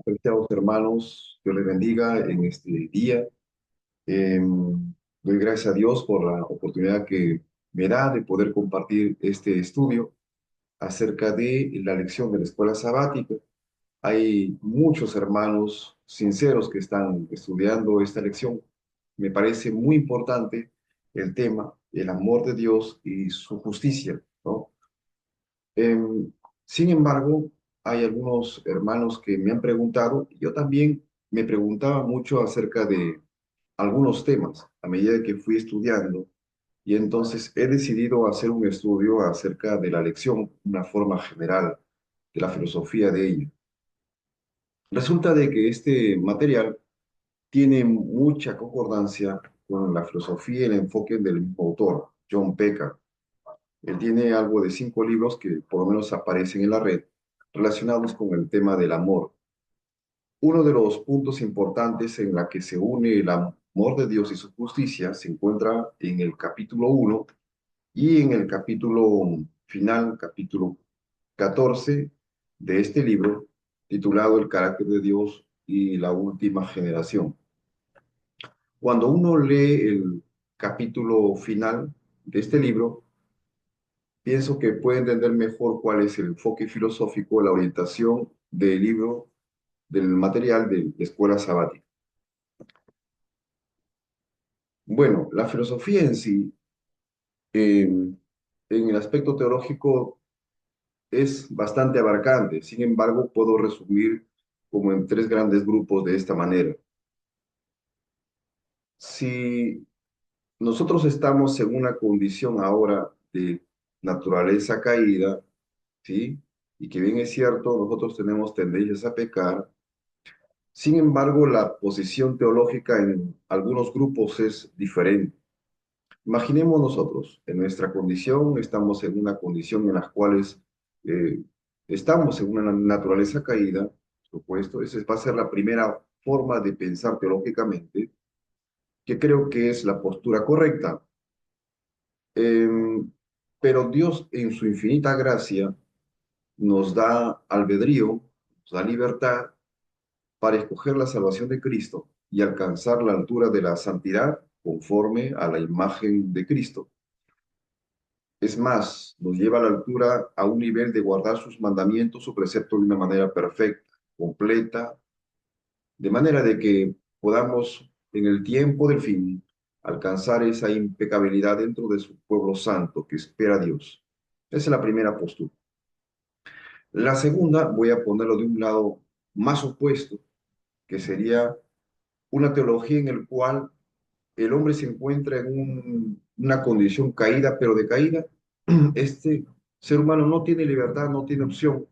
Apreciados hermanos, Dios les bendiga en este día. Doy gracias a Dios por la oportunidad que me da de poder compartir este estudio acerca de la lección de la escuela sabática. Hay muchos hermanos sinceros que están estudiando esta lección. Me parece muy importante el tema, el amor de Dios y su justicia, ¿no? Em, Sin embargo, hay algunos hermanos que me han preguntado, y yo también me preguntaba mucho acerca de algunos temas a medida que fui estudiando, y entonces he decidido hacer un estudio acerca de la lección, una forma general de la filosofía de ella. Resulta de que este material tiene mucha concordancia con la filosofía y el enfoque del mismo autor, John Pecker. Él tiene algo de 5 libros que por lo menos aparecen en la red relacionados con el tema del amor. Uno de los puntos importantes en la que se une el amor de Dios y su justicia se encuentra en el capítulo 1 y en el capítulo final, capítulo 14 de este libro, titulado El carácter de Dios y la última generación. Cuando uno lee el capítulo final de este libro, pienso que puede entender mejor cuál es el enfoque filosófico, la orientación del libro, del material de la escuela sabática. Bueno, la filosofía en sí, en el aspecto teológico, es bastante abarcante. Sin embargo, puedo resumir como en 3 grandes grupos de esta manera. Si nosotros estamos en una condición ahora de naturaleza caída, ¿sí? Y que bien es cierto, nosotros tenemos tendencias a pecar. Sin embargo, la posición teológica en algunos grupos es diferente. Imaginemos nosotros, en nuestra condición, estamos en una condición en la cual eh, estamos en una naturaleza caída, por supuesto. Esa va a ser la primera forma de pensar teológicamente, que creo que es la postura correcta. Em, pero Dios, en su infinita gracia, nos da albedrío, nos da libertad para escoger la salvación de Cristo y alcanzar la altura de la santidad conforme a la imagen de Cristo. Es más, nos lleva a la altura a un nivel de guardar sus mandamientos o preceptos de una manera perfecta, completa, de manera de que podamos en el tiempo del fin alcanzar esa impecabilidad dentro de su pueblo santo que espera a Dios. Esa es la primera postura. La segunda, voy a ponerlo de un lado más opuesto, que sería una teología en el cual el hombre se encuentra en una condición caída, pero de caída, este ser humano no tiene libertad, no tiene opción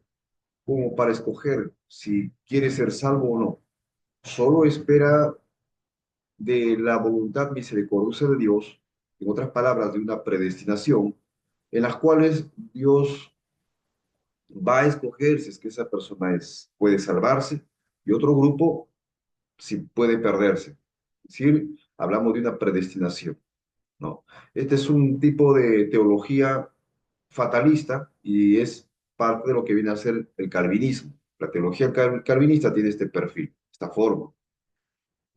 como para escoger si quiere ser salvo o no. Solo espera de la voluntad misericordiosa de Dios, en otras palabras, de una predestinación, en las cuales Dios va a escoger si es que esa persona puede salvarse y otro grupo si puede perderse. Es decir, hablamos de una predestinación, ¿no? Este es un tipo de teología fatalista y es parte de lo que viene a ser el calvinismo. La teología calvinista tiene este perfil, esta forma.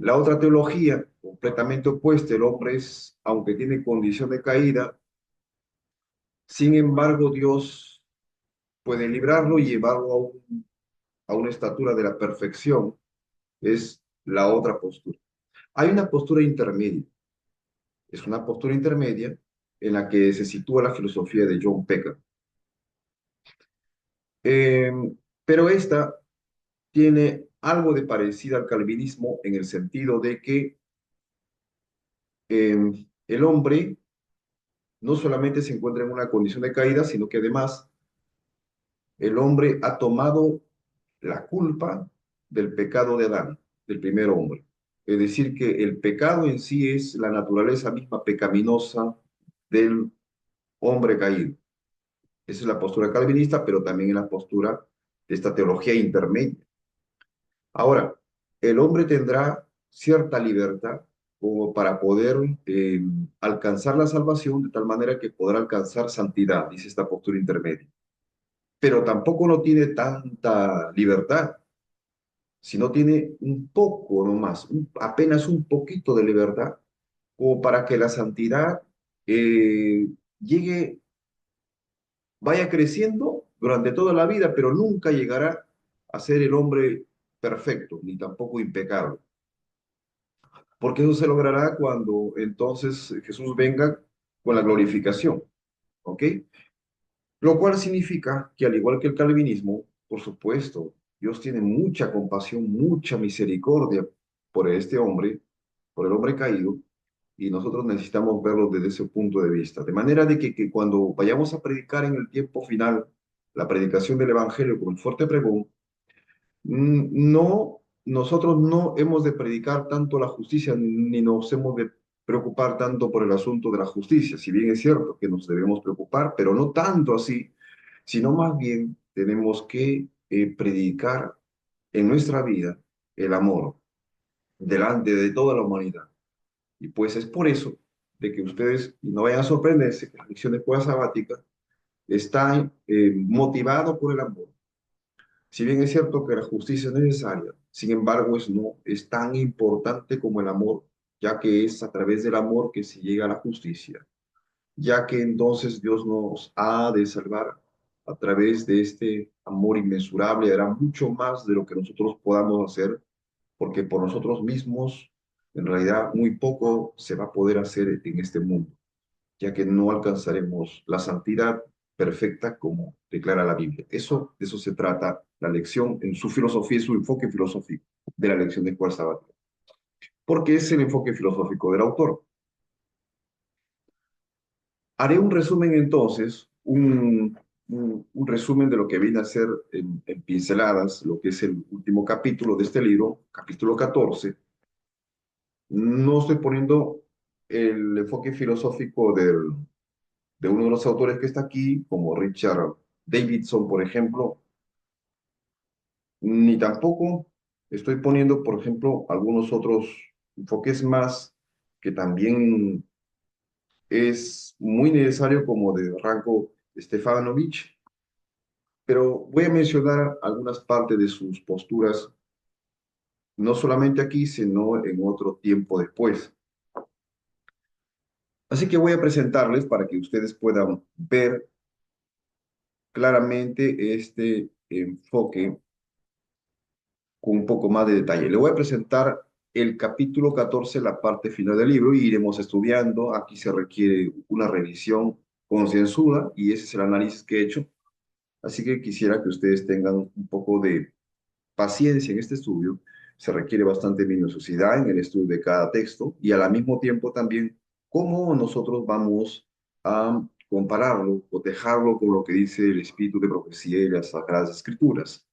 La otra teología, completamente opuesta, el hombre es, aunque tiene condición de caída, sin embargo Dios puede librarlo y llevarlo a una estatura de la perfección, es la otra postura. Hay una postura intermedia, es una postura intermedia en la que se sitúa la filosofía de John Pecker. Eh, pero esta tiene algo de parecida al calvinismo en el sentido de que el hombre no solamente se encuentra en una condición de caída, sino que además el hombre ha tomado la culpa del pecado de Adán, del primer hombre. Es decir, que el pecado en sí es la naturaleza misma pecaminosa del hombre caído. Esa es la postura calvinista, pero también es la postura de esta teología intermedia. Ahora, el hombre tendrá cierta libertad como para poder alcanzar la salvación de tal manera que podrá alcanzar santidad, dice esta postura intermedia. Pero tampoco no tiene tanta libertad, sino tiene un poco nomás, apenas un poquito de libertad, como para que la santidad eh, llegue, vaya creciendo durante toda la vida, pero nunca llegará a ser el hombre perfecto, ni tampoco impecable. Porque eso se logrará cuando entonces Jesús venga con la glorificación, ¿ok? Lo cual significa que al igual que el calvinismo, por supuesto, Dios tiene mucha compasión, mucha misericordia por este hombre, por el hombre caído, y nosotros necesitamos verlo desde ese punto de vista. De manera de que cuando vayamos a predicar en el tiempo final la predicación del Evangelio con fuerte pregón, no, nosotros no hemos de predicar tanto la justicia, ni nos hemos de preocupar tanto por el asunto de la justicia. Si bien es cierto que nos debemos preocupar, pero no tanto así, sino más bien tenemos que predicar en nuestra vida el amor delante de toda la humanidad. Y pues es por eso de que ustedes y no vayan a sabática que la lección de escuela sabática está motivado por el amor. Si bien es cierto que la justicia es necesaria, sin embargo no es tan importante como el amor, ya que es a través del amor que se llega a la justicia, ya que entonces Dios nos ha de salvar a través de este amor inmensurable, hará mucho más de lo que nosotros podamos hacer, porque por nosotros mismos, en realidad, muy poco se va a poder hacer en este mundo, ya que no alcanzaremos la santidad perfecta como declara la Biblia. De eso se trata la lección en su filosofía y su enfoque filosófico de la lección de Cuarta Sabática. Porque es el enfoque filosófico del autor. Haré un resumen entonces, un resumen de lo que viene a ser en pinceladas, lo que es el último capítulo de este libro, capítulo 14. No estoy poniendo el enfoque filosófico de uno de los autores que está aquí, como Richard Davidson, por ejemplo, ni tampoco estoy poniendo, por ejemplo, algunos otros enfoques más que también es muy necesario, como de Ranko Stefanovic, pero voy a mencionar algunas partes de sus posturas, no solamente aquí, sino en otro tiempo después. Así que voy a presentarles para que ustedes puedan ver claramente este enfoque con un poco más de detalle. Le voy a presentar el capítulo 14, la parte final del libro, y iremos estudiando. Aquí se requiere una revisión concienzuda y ese es el análisis que he hecho. Así que quisiera que ustedes tengan un poco de paciencia en este estudio. Se requiere bastante minuciosidad en el estudio de cada texto y al mismo tiempo también cómo nosotros vamos a compararlo, cotejarlo con lo que dice el espíritu de profecía y las Sagradas Escrituras.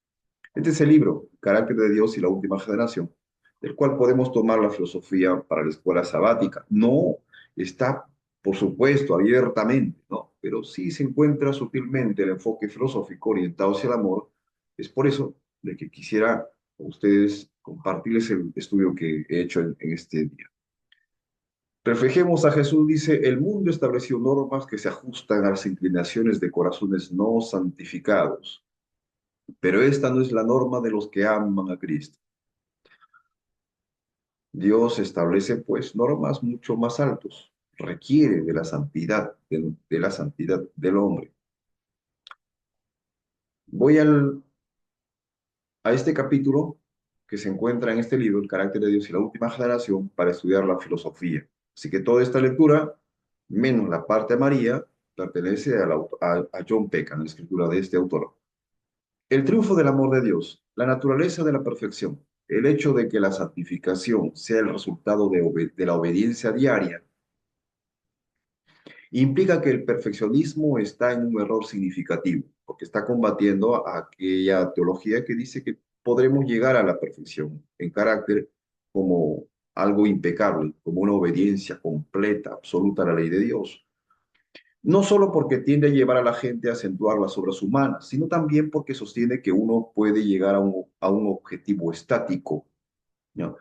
Este es el libro, Carácter de Dios y la Última Generación, del cual podemos tomar la filosofía para la escuela sabática. No está, por supuesto, abiertamente, ¿no? Pero sí se encuentra sutilmente el enfoque filosófico orientado hacia el amor. Es por eso de que quisiera a ustedes compartirles el estudio que he hecho en este día. Reflejemos a Jesús, dice, el mundo estableció normas que se ajustan a las inclinaciones de corazones no santificados, pero esta no es la norma de los que aman a Cristo. Dios establece pues normas mucho más altos, requiere de la santidad, de la santidad del hombre. Voy a este capítulo que se encuentra en este libro, El carácter de Dios y la última generación, para estudiar la filosofía. Así que toda esta lectura, menos la parte de María, pertenece a John Peckham, la escritura de este autor. El triunfo del amor de Dios, la naturaleza de la perfección, el hecho de que la santificación sea el resultado de la obediencia diaria, implica que el perfeccionismo está en un error significativo, porque está combatiendo a aquella teología que dice que podremos llegar a la perfección en carácter como algo impecable, como una obediencia completa, absoluta a la ley de Dios. No solo porque tiende a llevar a la gente a acentuar las obras humanas, sino también porque sostiene que uno puede llegar a un objetivo estático, ¿no?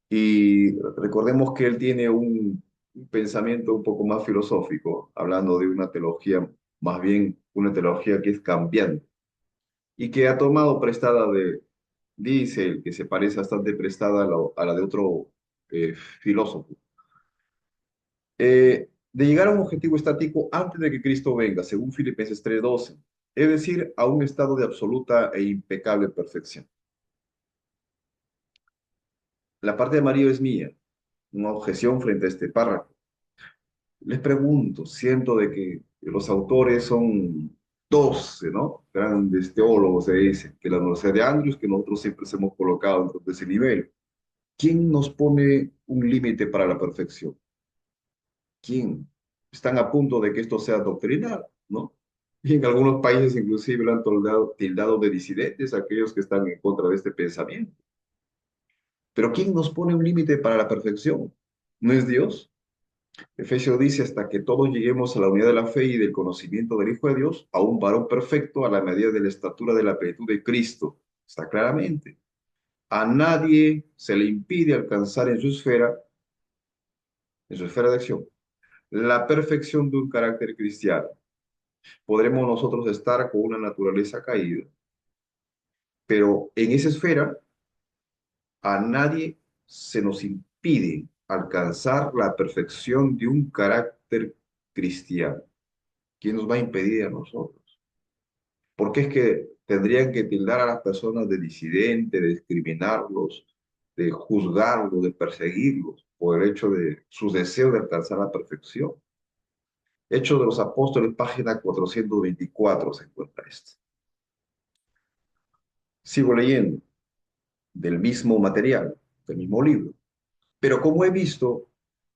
Y recordemos que él tiene un pensamiento un poco más filosófico, hablando de una teología, más bien una teología que es cambiante y que ha tomado prestada dice el que se parece bastante prestada a la de otro filósofo. De llegar a un objetivo estático antes de que Cristo venga, según Filipenses 3:12, es decir, a un estado de absoluta e impecable perfección. La parte de María es mía, una objeción frente a este párrafo. Les pregunto, siento de que los autores son 12, ¿no? Grandes teólogos, se dice, que la Universidad de Andrews, que nosotros siempre se hemos colocado dentro de ese nivel. ¿Quién nos pone un límite para la perfección? ¿Quién? Están a punto de que esto sea doctrinal, ¿no? Y en algunos países inclusive lo han tildado de disidentes a aquellos que están en contra de este pensamiento. Pero ¿quién nos pone un límite para la perfección? ¿No es Dios? Efesios dice, hasta que todos lleguemos a la unidad de la fe y del conocimiento del Hijo de Dios, a un varón perfecto a la medida de la estatura de la plenitud de Cristo. Está claramente. A nadie se le impide alcanzar en su esfera de acción, la perfección de un carácter cristiano. Podremos nosotros estar con una naturaleza caída, pero en esa esfera a nadie se nos impide alcanzar la perfección de un carácter cristiano. ¿Quién nos va a impedir a nosotros? Porque es que tendrían que tildar a las personas de disidentes, de discriminarlos, de juzgarlos, de perseguirlos por el hecho de sus deseos de alcanzar la perfección. Hechos de los Apóstoles, página 424 se encuentra esto. Sigo leyendo del mismo material, del mismo libro. Pero como he visto,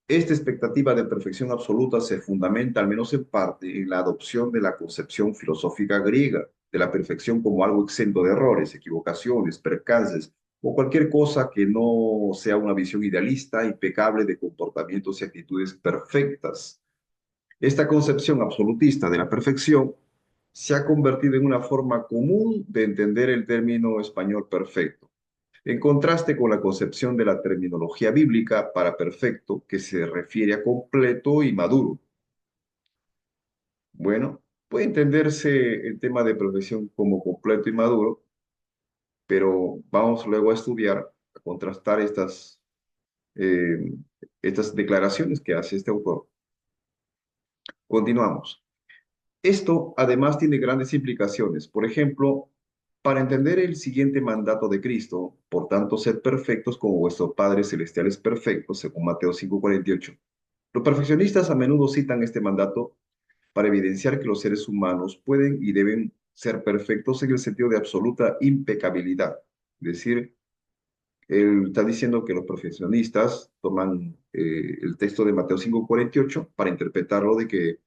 esta expectativa de perfección absoluta se fundamenta, al menos en parte, en la adopción de la concepción filosófica griega de la perfección como algo exento de errores, equivocaciones, percances o cualquier cosa que no sea una visión idealista, impecable de comportamientos y actitudes perfectas. Esta concepción absolutista de la perfección se ha convertido en una forma común de entender el término español perfecto, en contraste con la concepción de la terminología bíblica para perfecto, que se refiere a completo y maduro. Bueno, puede entenderse el tema de perfección como completo y maduro, pero vamos luego a estudiar, a contrastar eh, estas declaraciones que hace este autor. Continuamos. Esto además tiene grandes implicaciones. Por ejemplo, para entender el siguiente mandato de Cristo, por tanto, sed perfectos como vuestro Padre Celestial es perfecto, según Mateo 5:48. Los perfeccionistas a menudo citan este mandato para evidenciar que los seres humanos pueden y deben ser perfectos en el sentido de absoluta impecabilidad. Es decir, él está diciendo que los profesionistas toman el texto de Mateo 5:48 para interpretarlo de que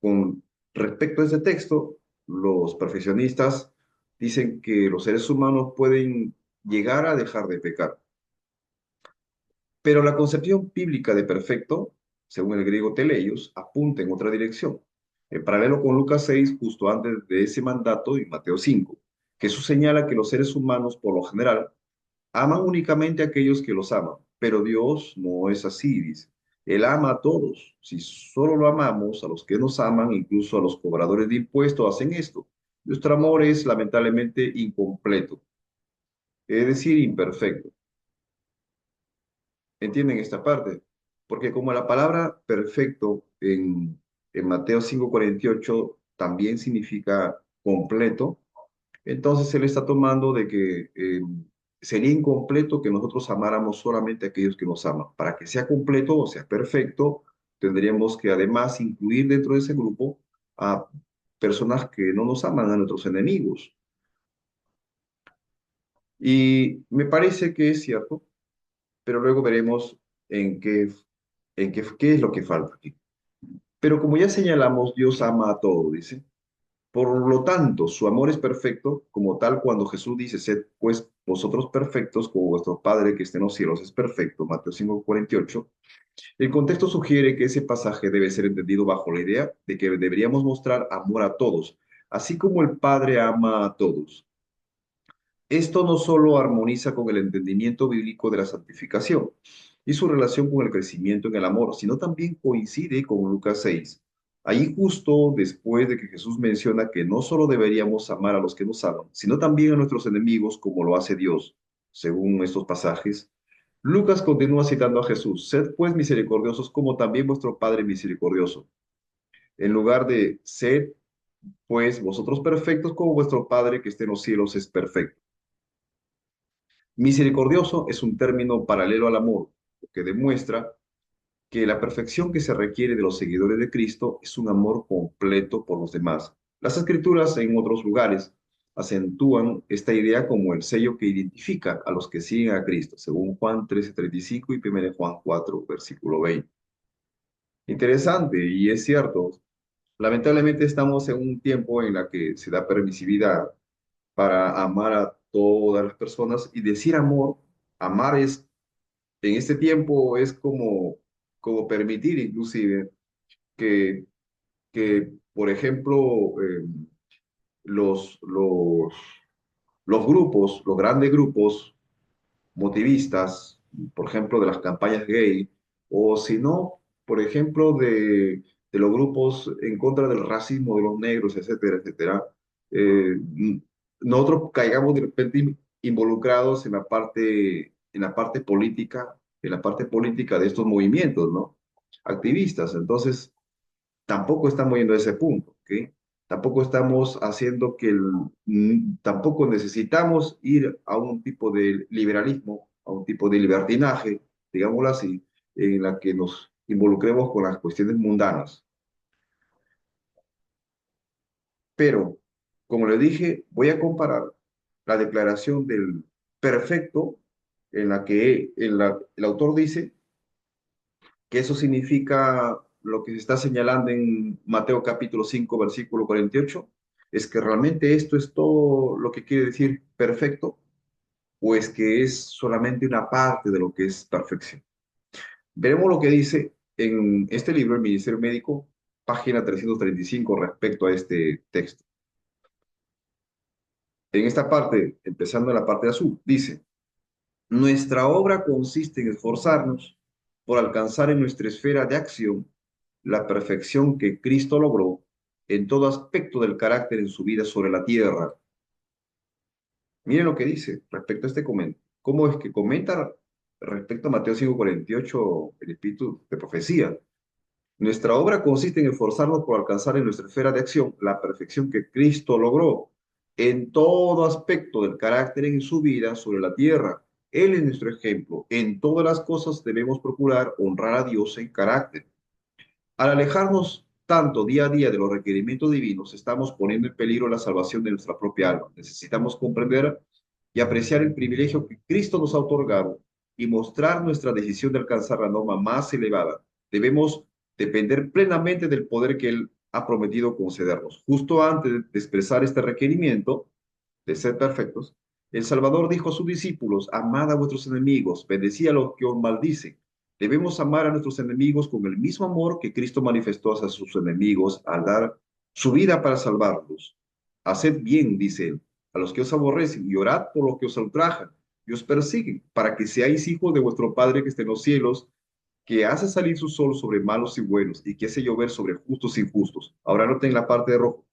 con respecto a ese texto, los profesionistas dicen que los seres humanos pueden llegar a dejar de pecar. Pero la concepción bíblica de perfecto, según el griego teleios, apunta en otra dirección. En paralelo con Lucas 6, justo antes de ese mandato, y Mateo 5, Jesús señala que los seres humanos, por lo general, aman únicamente a aquellos que los aman, pero Dios no es así, dice. Él ama a todos. Si solo lo amamos, a los que nos aman, incluso a los cobradores de impuestos, hacen esto. Nuestro amor es lamentablemente incompleto, es decir, imperfecto. ¿Entienden esta parte? Porque como la palabra perfecto en Mateo 5:48 también significa completo, entonces él está tomando de que sería incompleto que nosotros amáramos solamente a aquellos que nos aman. Para que sea completo o sea perfecto, tendríamos que además incluir dentro de ese grupo a personas que no nos aman, a nuestros enemigos. Y me parece que es cierto, pero luego veremos en qué es lo que falta aquí. Pero como ya señalamos, Dios ama a todo, dice. Por lo tanto, su amor es perfecto, como tal cuando Jesús dice, sed pues vosotros perfectos, como vuestro Padre que está en los cielos es perfecto, Mateo 5:48. El contexto sugiere que ese pasaje debe ser entendido bajo la idea de que deberíamos mostrar amor a todos, así como el Padre ama a todos. Esto no solo armoniza con el entendimiento bíblico de la santificación y su relación con el crecimiento en el amor, sino también coincide con Lucas 6, Ahí justo después de que Jesús menciona que no solo deberíamos amar a los que nos aman, sino también a nuestros enemigos como lo hace Dios, según estos pasajes, Lucas continúa citando a Jesús: sed pues misericordiosos como también vuestro Padre misericordioso. En lugar de sed pues vosotros perfectos como vuestro Padre que está en los cielos es perfecto. Misericordioso es un término paralelo al amor, lo que demuestra que la perfección que se requiere de los seguidores de Cristo es un amor completo por los demás. Las escrituras en otros lugares acentúan esta idea como el sello que identifica a los que siguen a Cristo, según Juan 13:35 y 1 Juan 4, versículo 20. Interesante, y es cierto. Lamentablemente estamos en un tiempo en la que se da permisividad para amar a todas las personas y decir amor, amar es, en este tiempo es como permitir inclusive que, que por ejemplo, los, los, los grupos, los grandes grupos motivistas, por ejemplo, de las campañas gay, o si no, por ejemplo, de los grupos en contra del racismo de los negros, etcétera, etcétera, nosotros caigamos de repente involucrados en la parte política de estos movimientos, ¿no? Activistas. Entonces, tampoco estamos yendo a ese punto, ¿ok? Tampoco estamos haciendo tampoco necesitamos ir a un tipo de liberalismo, a un tipo de libertinaje, digámoslo así, en la que nos involucremos con las cuestiones mundanas. Pero, como le dije, voy a comparar la declaración del perfecto en la que el autor dice que eso significa lo que se está señalando en Mateo capítulo 5 versículo 48, es que realmente esto es todo lo que quiere decir perfecto, o es que es solamente una parte de lo que es perfección. Veremos lo que dice en este libro, El Ministerio Médico, página 335, respecto a este texto. En esta parte, empezando en la parte de azul, dice: nuestra obra consiste en esforzarnos por alcanzar en nuestra esfera de acción la perfección que Cristo logró en todo aspecto del carácter en su vida sobre la tierra. Miren lo que dice respecto a este comentario. ¿Cómo es que comenta respecto a Mateo 5:48 el espíritu de profecía? Nuestra obra consiste en esforzarnos por alcanzar en nuestra esfera de acción la perfección que Cristo logró en todo aspecto del carácter en su vida sobre la tierra. Él es nuestro ejemplo. En todas las cosas debemos procurar honrar a Dios en carácter. Al alejarnos tanto día a día de los requerimientos divinos, estamos poniendo en peligro la salvación de nuestra propia alma. Necesitamos comprender y apreciar el privilegio que Cristo nos ha otorgado y mostrar nuestra decisión de alcanzar la norma más elevada. Debemos depender plenamente del poder que Él ha prometido concedernos. Justo antes de expresar este requerimiento de ser perfectos, el Salvador dijo a sus discípulos: amad a vuestros enemigos, bendecid a los que os maldicen. Debemos amar a nuestros enemigos con el mismo amor que Cristo manifestó hacia sus enemigos al dar su vida para salvarlos. Haced bien, dice él, a los que os aborrecen, y orad por los que os ultrajan y os persiguen, para que seáis hijos de vuestro Padre que está en los cielos, que hace salir su sol sobre malos y buenos, y que hace llover sobre justos e injustos. Ahora noten la parte de rojo.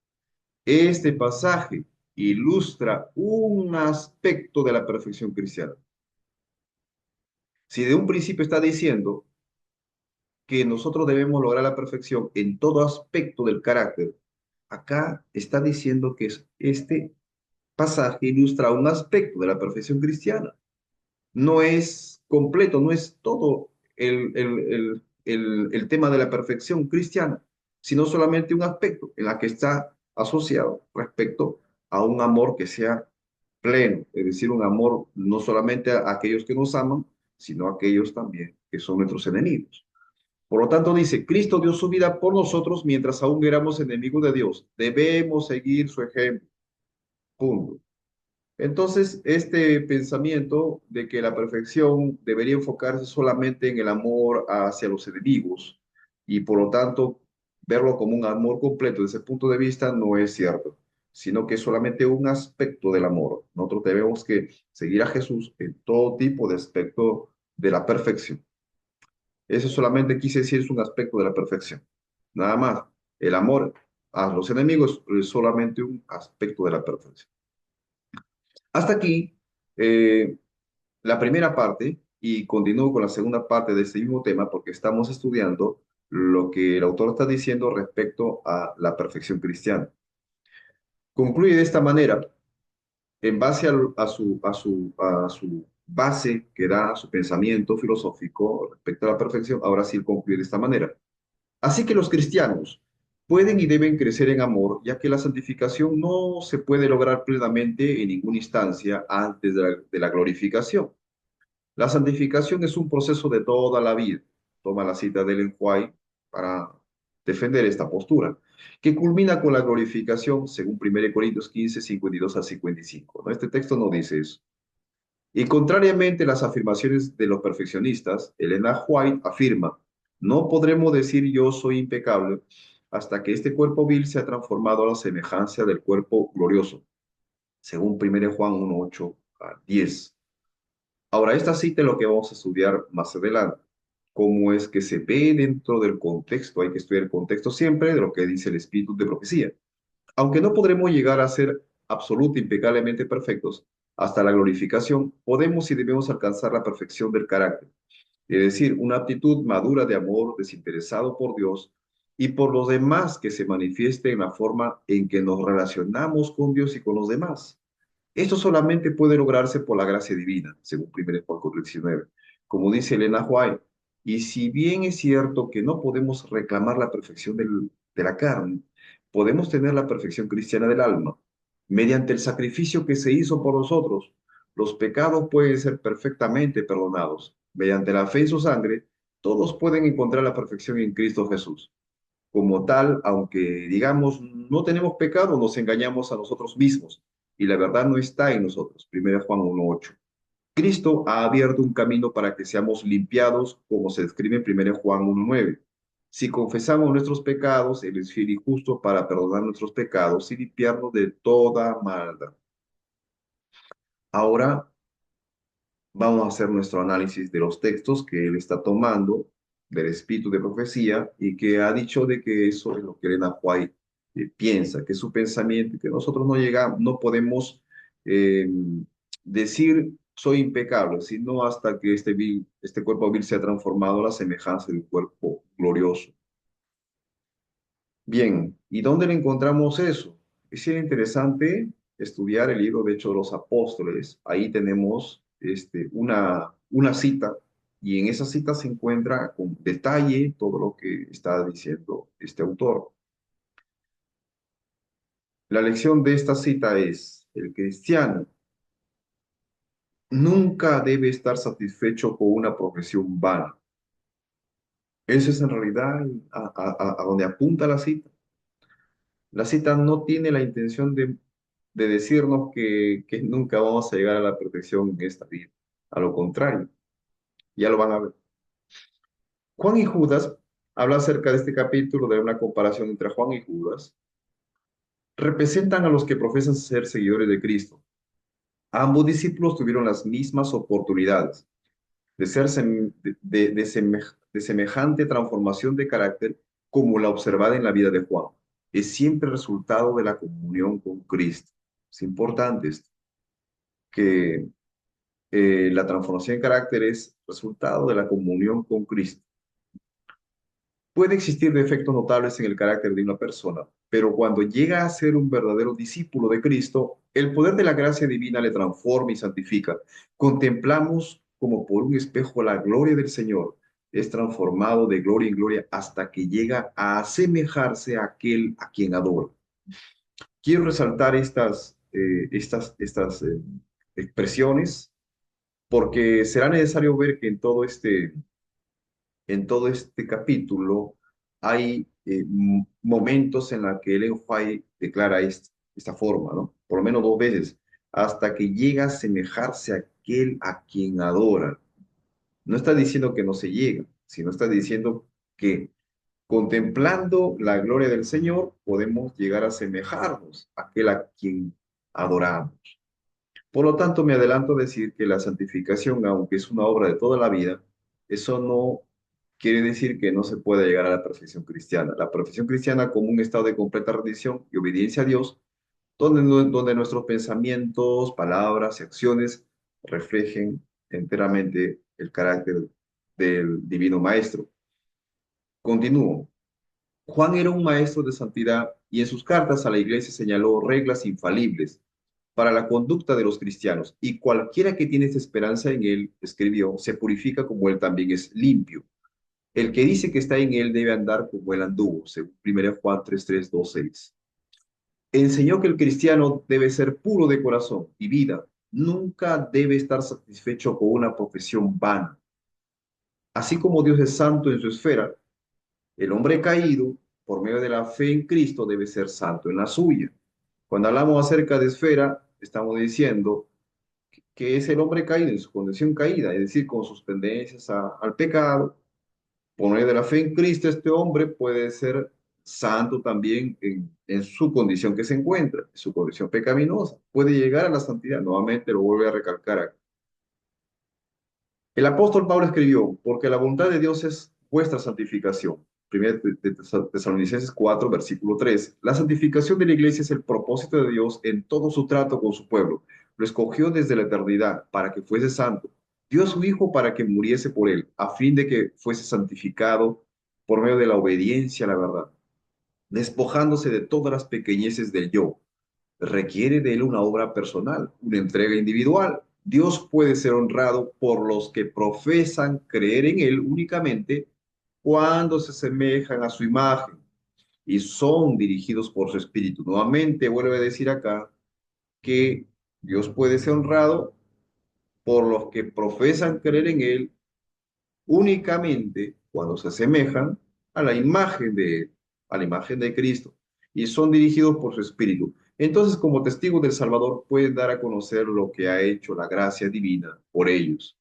Este pasaje ilustra un aspecto de la perfección cristiana. Si de un principio está diciendo que nosotros debemos lograr la perfección en todo aspecto del carácter, acá está diciendo que este pasaje ilustra un aspecto de la perfección cristiana. No es completo, no es todo el tema de la perfección cristiana, sino solamente un aspecto en la que está asociado respecto a un amor que sea pleno, es decir, un amor no solamente a aquellos que nos aman, sino a aquellos también que son nuestros enemigos. Por lo tanto, dice: Cristo dio su vida por nosotros mientras aún éramos enemigos de Dios. Debemos seguir su ejemplo. Punto. Entonces, este pensamiento de que la perfección debería enfocarse solamente en el amor hacia los enemigos y por lo tanto verlo como un amor completo desde ese punto de vista no es cierto, sino que es solamente un aspecto del amor. Nosotros tenemos que seguir a Jesús en todo tipo de aspecto de la perfección. Eso solamente quise decir es un aspecto de la perfección, nada más. El amor a los enemigos es solamente un aspecto de la perfección. Hasta aquí la primera parte y continúo con la segunda parte de este mismo tema porque estamos estudiando lo que el autor está diciendo respecto a la perfección cristiana. Concluye de esta manera, en base a su base que da a su pensamiento filosófico respecto a la perfección, ahora sí concluye de esta manera. Así que los cristianos pueden y deben crecer en amor, ya que la santificación no se puede lograr plenamente en ninguna instancia antes de la glorificación. La santificación es un proceso de toda la vida. Toma la cita de Ellen White para defender esta postura, que culmina con la glorificación, según 1 Corintios 15, 52 a 55. ¿No? Este texto no dice eso. Y contrariamente a las afirmaciones de los perfeccionistas, Elena White afirma, no podremos decir yo soy impecable hasta que este cuerpo vil se ha transformado a la semejanza del cuerpo glorioso, según 1 Juan 1, 8 a 10. Ahora, esta cita es lo que vamos a estudiar más adelante. Cómo es que se ve dentro del contexto. Hay que estudiar el contexto siempre de lo que dice el espíritu de profecía. Aunque no podremos llegar a ser absoluta, impecablemente perfectos hasta la glorificación, podemos y debemos alcanzar la perfección del carácter. Es decir, una actitud madura de amor desinteresado por Dios y por los demás que se manifieste en la forma en que nos relacionamos con Dios y con los demás. Esto solamente puede lograrse por la gracia divina, según 1 Juan 19. Como dice Elena White, y si bien es cierto que no podemos reclamar la perfección de la carne, podemos tener la perfección cristiana del alma. Mediante el sacrificio que se hizo por nosotros, los pecados pueden ser perfectamente perdonados. Mediante la fe en su sangre, todos pueden encontrar la perfección en Cristo Jesús. Como tal, aunque digamos no tenemos pecado, nos engañamos a nosotros mismos y la verdad no está en nosotros. 1 Juan 1:8. Cristo ha abierto un camino para que seamos limpiados, como se describe en 1 Juan 1:9. Si confesamos nuestros pecados, Él es fiel y justo para perdonar nuestros pecados y limpiarnos de toda maldad. Ahora vamos a hacer nuestro análisis de los textos que él está tomando del espíritu de profecía y que ha dicho de que eso es lo que Elena White piensa, que es su pensamiento, que nosotros no llegamos, no podemos eh, decir soy impecable, sino hasta que este cuerpo vil sea transformado a la semejanza del cuerpo glorioso. Bien, ¿y dónde le encontramos eso? Es interesante estudiar el libro de Hechos de los Apóstoles. Ahí tenemos una cita y en esa cita se encuentra con detalle todo lo que está diciendo este autor. La lección de esta cita es, el cristiano nunca debe estar satisfecho con una profesión vana. Eso es en realidad a donde apunta la cita. La cita no tiene la intención de decirnos que nunca vamos a llegar a la perfección en esta vida. A lo contrario, ya lo van a ver. Juan y Judas habla acerca de este capítulo de una comparación entre Juan y Judas. Representan a los que profesan ser seguidores de Cristo. Ambos discípulos tuvieron las mismas oportunidades de ser de semejante transformación de carácter como la observada en la vida de Juan. Es siempre resultado de la comunión con Cristo. Es importante esto, que la transformación de carácter es resultado de la comunión con Cristo. Puede existir defectos notables en el carácter de una persona, pero cuando llega a ser un verdadero discípulo de Cristo, el poder de la gracia divina le transforma y santifica. Contemplamos como por un espejo la gloria del Señor. Es transformado de gloria en gloria hasta que llega a asemejarse a aquel a quien adora. Quiero resaltar estas expresiones porque será necesario ver que en todo este capítulo hay momentos en los que Ellen White declara esta forma, ¿no? Por lo menos dos veces, hasta que llega a asemejarse a aquel a quien adora. No está diciendo que no se llega, sino está diciendo que contemplando la gloria del Señor podemos llegar a asemejarnos a aquel a quien adoramos. Por lo tanto, me adelanto a decir que la santificación, aunque es una obra de toda la vida, eso no quiere decir que no se puede llegar a la perfección cristiana. La perfección cristiana como un estado de completa rendición y obediencia a Dios, donde nuestros pensamientos, palabras y acciones reflejen enteramente el carácter del Divino Maestro. Continúo. Juan era un maestro de santidad y en sus cartas a la iglesia señaló reglas infalibles para la conducta de los cristianos, y cualquiera que tiene esta esperanza en él, escribió, se purifica como él también es limpio. El que dice que está en él debe andar como él anduvo, según 1 Juan 3:2-6. Enseñó que el cristiano debe ser puro de corazón y vida, nunca debe estar satisfecho con una profesión vana. Así como Dios es santo en su esfera, el hombre caído, por medio de la fe en Cristo, debe ser santo en la suya. Cuando hablamos acerca de esfera, estamos diciendo que es el hombre caído en su condición caída, es decir, con sus tendencias al pecado. Por medio de la fe en Cristo, este hombre puede ser santo también en su condición que se encuentra, en su condición pecaminosa. Puede llegar a la santidad. Nuevamente lo vuelve a recalcar aquí. El apóstol Pablo escribió, porque la voluntad de Dios es vuestra santificación. Primero de Tesalonicenses 4, versículo 3. La santificación de la iglesia es el propósito de Dios en todo su trato con su pueblo. Lo escogió desde la eternidad para que fuese santo. Dio a su Hijo para que muriese por él, a fin de que fuese santificado por medio de la obediencia a la verdad, despojándose de todas las pequeñeces del yo. Requiere de él una obra personal, una entrega individual. Dios puede ser honrado por los que profesan creer en él únicamente cuando se asemejan a su imagen y son dirigidos por su espíritu. Nuevamente vuelve a decir acá que Dios puede ser honrado por los que profesan creer en él únicamente cuando se asemejan a la imagen de Él, a la imagen de Cristo, y son dirigidos por su Espíritu. Entonces, como testigos del Salvador, pueden dar a conocer lo que ha hecho la gracia divina por ellos.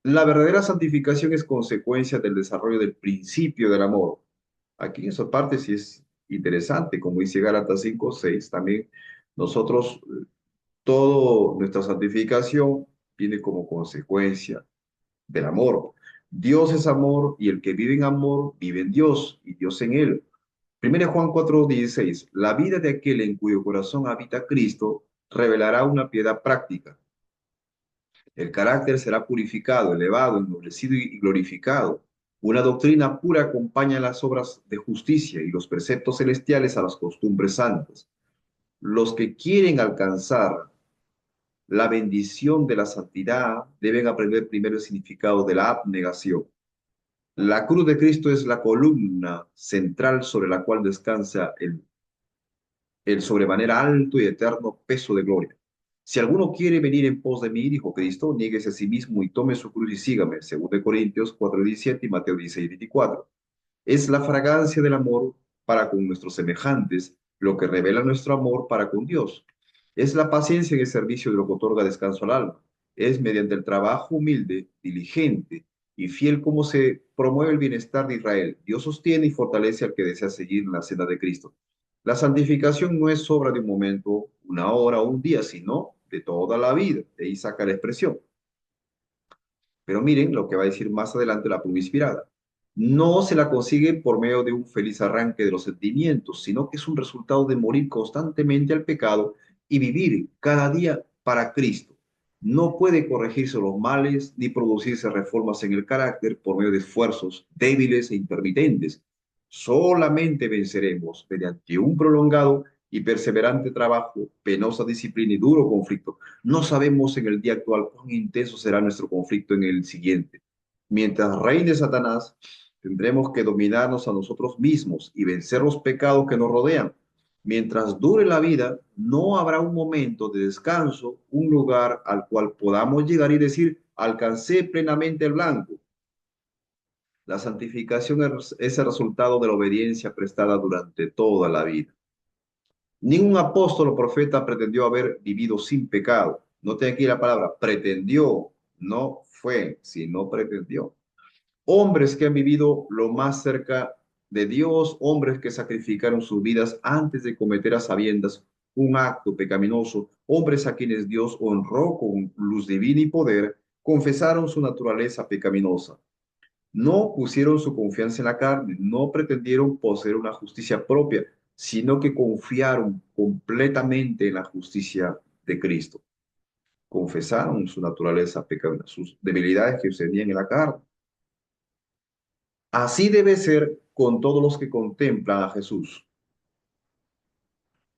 La verdadera santificación es consecuencia del desarrollo del principio del amor. Aquí en esa parte sí es interesante, como dice Gálatas 5:6, también nosotros, toda nuestra santificación viene como consecuencia del amor. Dios es amor y el que vive en amor vive en Dios y Dios en él. 1 Juan 4:16. La vida de aquel en cuyo corazón habita Cristo revelará una piedad práctica. El carácter será purificado, elevado, ennoblecido y glorificado. Una doctrina pura acompaña las obras de justicia y los preceptos celestiales a las costumbres santas. Los que quieren alcanzar la bendición de la santidad deben aprender primero el significado de la abnegación. La cruz de Cristo es la columna central sobre la cual descansa el sobremanera alto y eterno peso de gloria. Si alguno quiere venir en pos de mí, dijo Cristo, niéguese a sí mismo y tome su cruz y sígame, según de Corintios 4:17 y Mateo 16:24. Es la fragancia del amor para con nuestros semejantes, lo que revela nuestro amor para con Dios. Es la paciencia en el servicio de lo que otorga descanso al alma. Es mediante el trabajo humilde, diligente y fiel como se promueve el bienestar de Israel. Dios sostiene y fortalece al que desea seguir en la senda de Cristo. La santificación no es obra de un momento, una hora o un día, sino de toda la vida. De ahí saca la expresión. Pero miren lo que va a decir más adelante la pluma inspirada. No se la consigue por medio de un feliz arranque de los sentimientos, sino que es un resultado de morir constantemente al pecado y vivir cada día para Cristo. No puede corregirse los males ni producirse reformas en el carácter por medio de esfuerzos débiles e intermitentes. Solamente venceremos mediante un prolongado y perseverante trabajo, penosa disciplina y duro conflicto. No sabemos en el día actual cuán intenso será nuestro conflicto en el siguiente. Mientras reine Satanás, tendremos que dominarnos a nosotros mismos y vencer los pecados que nos rodean. Mientras dure la vida, no habrá un momento de descanso, un lugar al cual podamos llegar y decir, alcancé plenamente el blanco. La santificación es el resultado de la obediencia prestada durante toda la vida. Ningún apóstol o profeta pretendió haber vivido sin pecado. Noten aquí la palabra pretendió, no fue, sino pretendió. Hombres que han vivido lo más cerca de Dios, hombres que sacrificaron sus vidas antes de cometer a sabiendas un acto pecaminoso, hombres a quienes Dios honró con luz divina y poder, confesaron su naturaleza pecaminosa. No pusieron su confianza en la carne, no pretendieron poseer una justicia propia, sino que confiaron completamente en la justicia de Cristo. Confesaron su naturaleza pecaminosa, sus debilidades que tenían en la carne. Así debe ser con todos los que contemplan a Jesús.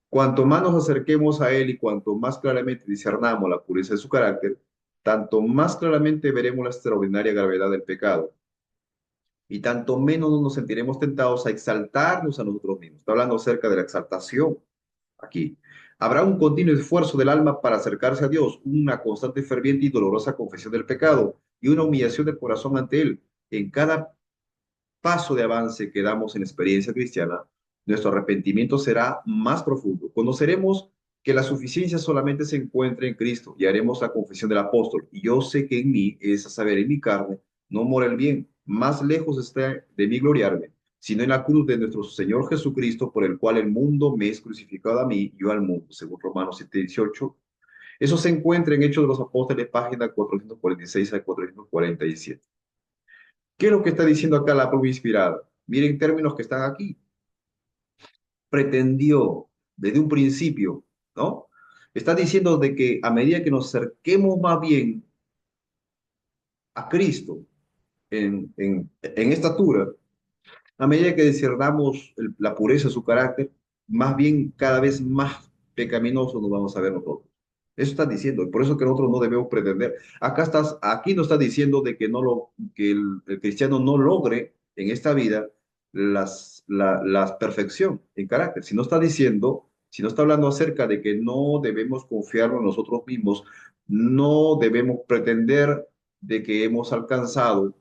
Cuanto más nos acerquemos a Él y cuanto más claramente discernamos la pureza de su carácter, tanto más claramente veremos la extraordinaria gravedad del pecado y tanto menos nos sentiremos tentados a exaltarnos a nosotros mismos. Está hablando acerca de la exaltación aquí. Habrá un continuo esfuerzo del alma para acercarse a Dios, una constante, ferviente y dolorosa confesión del pecado y una humillación del corazón ante Él. En cada paso de avance que damos en la experiencia cristiana, nuestro arrepentimiento será más profundo. Conoceremos que la suficiencia solamente se encuentra en Cristo y haremos la confesión del apóstol. Y yo sé que en mí, es a saber, en mi carne, no mora el bien. Más lejos está de mí gloriarme, sino en la cruz de nuestro Señor Jesucristo, por el cual el mundo me es crucificado a mí y yo al mundo, según Romanos 7:18. Eso se encuentra en Hechos de los Apóstoles, página 446 a 447. ¿Qué es lo que está diciendo acá la prueba inspirada? Miren términos que están aquí. Pretendió desde un principio, ¿no? Está diciendo de que a medida que nos acerquemos más bien a Cristo en estatura, a medida que discernamos la pureza de su carácter, más bien cada vez más pecaminosos nos vamos a ver nosotros. Eso está diciendo, y por eso que nosotros no debemos pretender. Aquí no está diciendo de que, que el cristiano no logre en esta vida la perfección en carácter, sino está diciendo, si no está hablando acerca de que no debemos confiar en nosotros mismos, no debemos pretender de que hemos alcanzado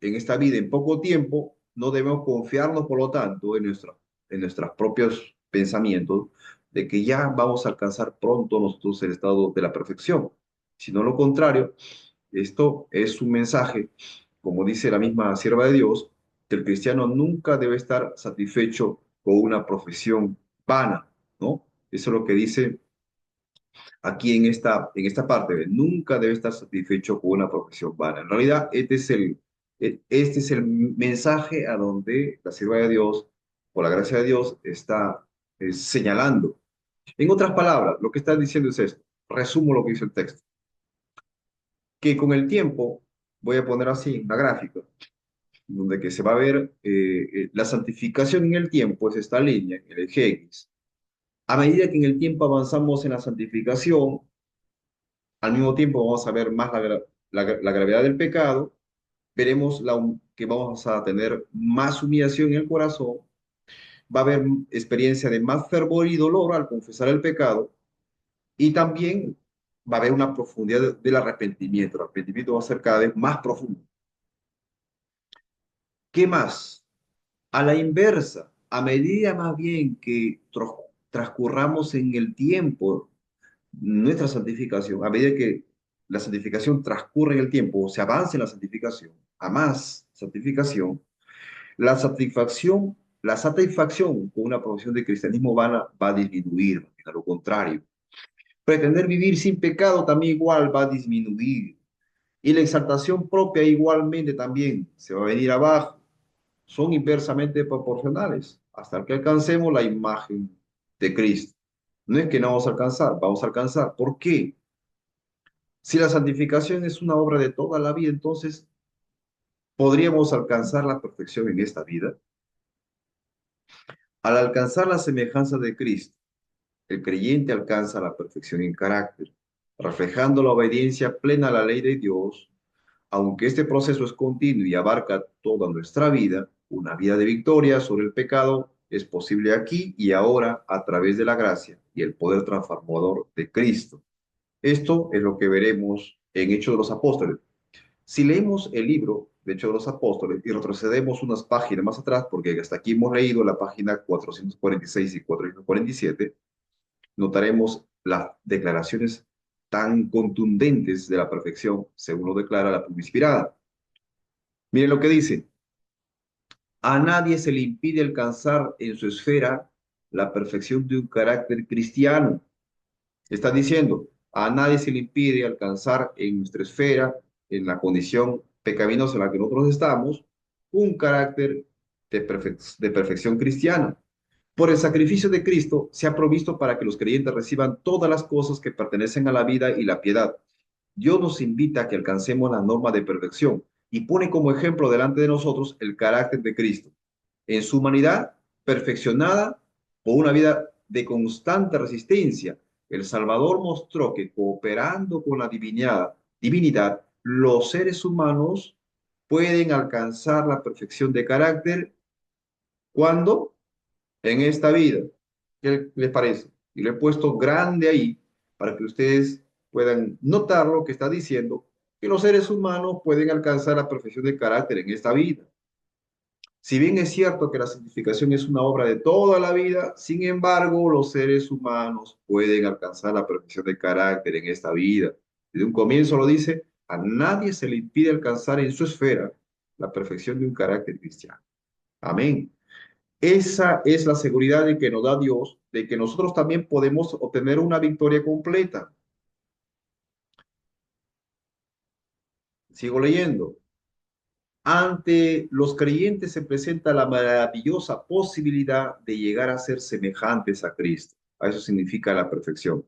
en esta vida en poco tiempo, no debemos confiarnos, por lo tanto, en nuestros propios pensamientos de que ya vamos a alcanzar pronto nosotros el estado de la perfección. Sino lo contrario, esto es un mensaje, como dice la misma sierva de Dios, que el cristiano nunca debe estar satisfecho con una profesión vana, ¿no? Eso es lo que dice aquí en esta parte, ¿ve? Nunca debe estar satisfecho con una profesión vana. En realidad, este es el mensaje a donde la sierva de Dios, por la gracia de Dios, está señalando. En otras palabras, lo que está diciendo es esto. Resumo lo que dice el texto. Que con el tiempo, voy a poner así una gráfica, donde que se va a ver la santificación en el tiempo, es esta línea, el eje X. A medida que en el tiempo avanzamos en la santificación, al mismo tiempo vamos a ver más la gravedad del pecado, veremos que vamos a tener más humillación en el corazón, va a haber experiencia de más fervor y dolor al confesar el pecado, y también va a haber una profundidad del arrepentimiento. El arrepentimiento va a ser cada vez más profundo. ¿Qué más? A la inversa, a medida más bien que transcurramos en el tiempo nuestra santificación, a medida que la santificación transcurre en el tiempo, o se avanza en la santificación, a más santificación, la satisfacción con una profesión de cristianismo vana va a disminuir, a lo contrario. Pretender vivir sin pecado también igual va a disminuir. Y la exaltación propia igualmente también se va a venir abajo. Son inversamente proporcionales hasta que alcancemos la imagen de Cristo. No es que no vamos a alcanzar, vamos a alcanzar. ¿Por qué? Si la santificación es una obra de toda la vida, entonces podríamos alcanzar la perfección en esta vida. Al alcanzar la semejanza de Cristo, el creyente alcanza la perfección en carácter, reflejando la obediencia plena a la ley de Dios. Aunque este proceso es continuo y abarca toda nuestra vida, una vida de victoria sobre el pecado es posible aquí y ahora a través de la gracia y el poder transformador de Cristo. Esto es lo que veremos en Hechos de los Apóstoles. Si leemos el libro de Hechos de los Apóstoles y retrocedemos unas páginas más atrás, porque hasta aquí hemos leído la página 446 y 447, notaremos las declaraciones tan contundentes de la perfección, según lo declara la pluma inspirada. Miren lo que dice. A nadie se le impide alcanzar en su esfera la perfección de un carácter cristiano. Está diciendo, a nadie se le impide alcanzar en nuestra esfera, en la condición pecaminosa en la que nosotros estamos, un carácter de perfección cristiana. Por el sacrificio de Cristo se ha provisto para que los creyentes reciban todas las cosas que pertenecen a la vida y la piedad. Dios nos invita a que alcancemos la norma de perfección y pone como ejemplo delante de nosotros el carácter de Cristo. En su humanidad perfeccionada por una vida de constante resistencia, el Salvador mostró que cooperando con la divinidad, los seres humanos pueden alcanzar la perfección de carácter cuando en esta vida. ¿Qué les parece? Y lo he puesto grande ahí para que ustedes puedan notar lo que está diciendo, que los seres humanos pueden alcanzar la perfección de carácter en esta vida. Si bien es cierto que la santificación es una obra de toda la vida, sin embargo, los seres humanos pueden alcanzar la perfección de carácter en esta vida. Desde un comienzo lo dice, a nadie se le impide alcanzar en su esfera la perfección de un carácter cristiano. Amén. Esa es la seguridad de que nos da Dios, de que nosotros también podemos obtener una victoria completa. Sigo leyendo. Ante los creyentes se presenta la maravillosa posibilidad de llegar a ser semejantes a Cristo. A eso significa la perfección.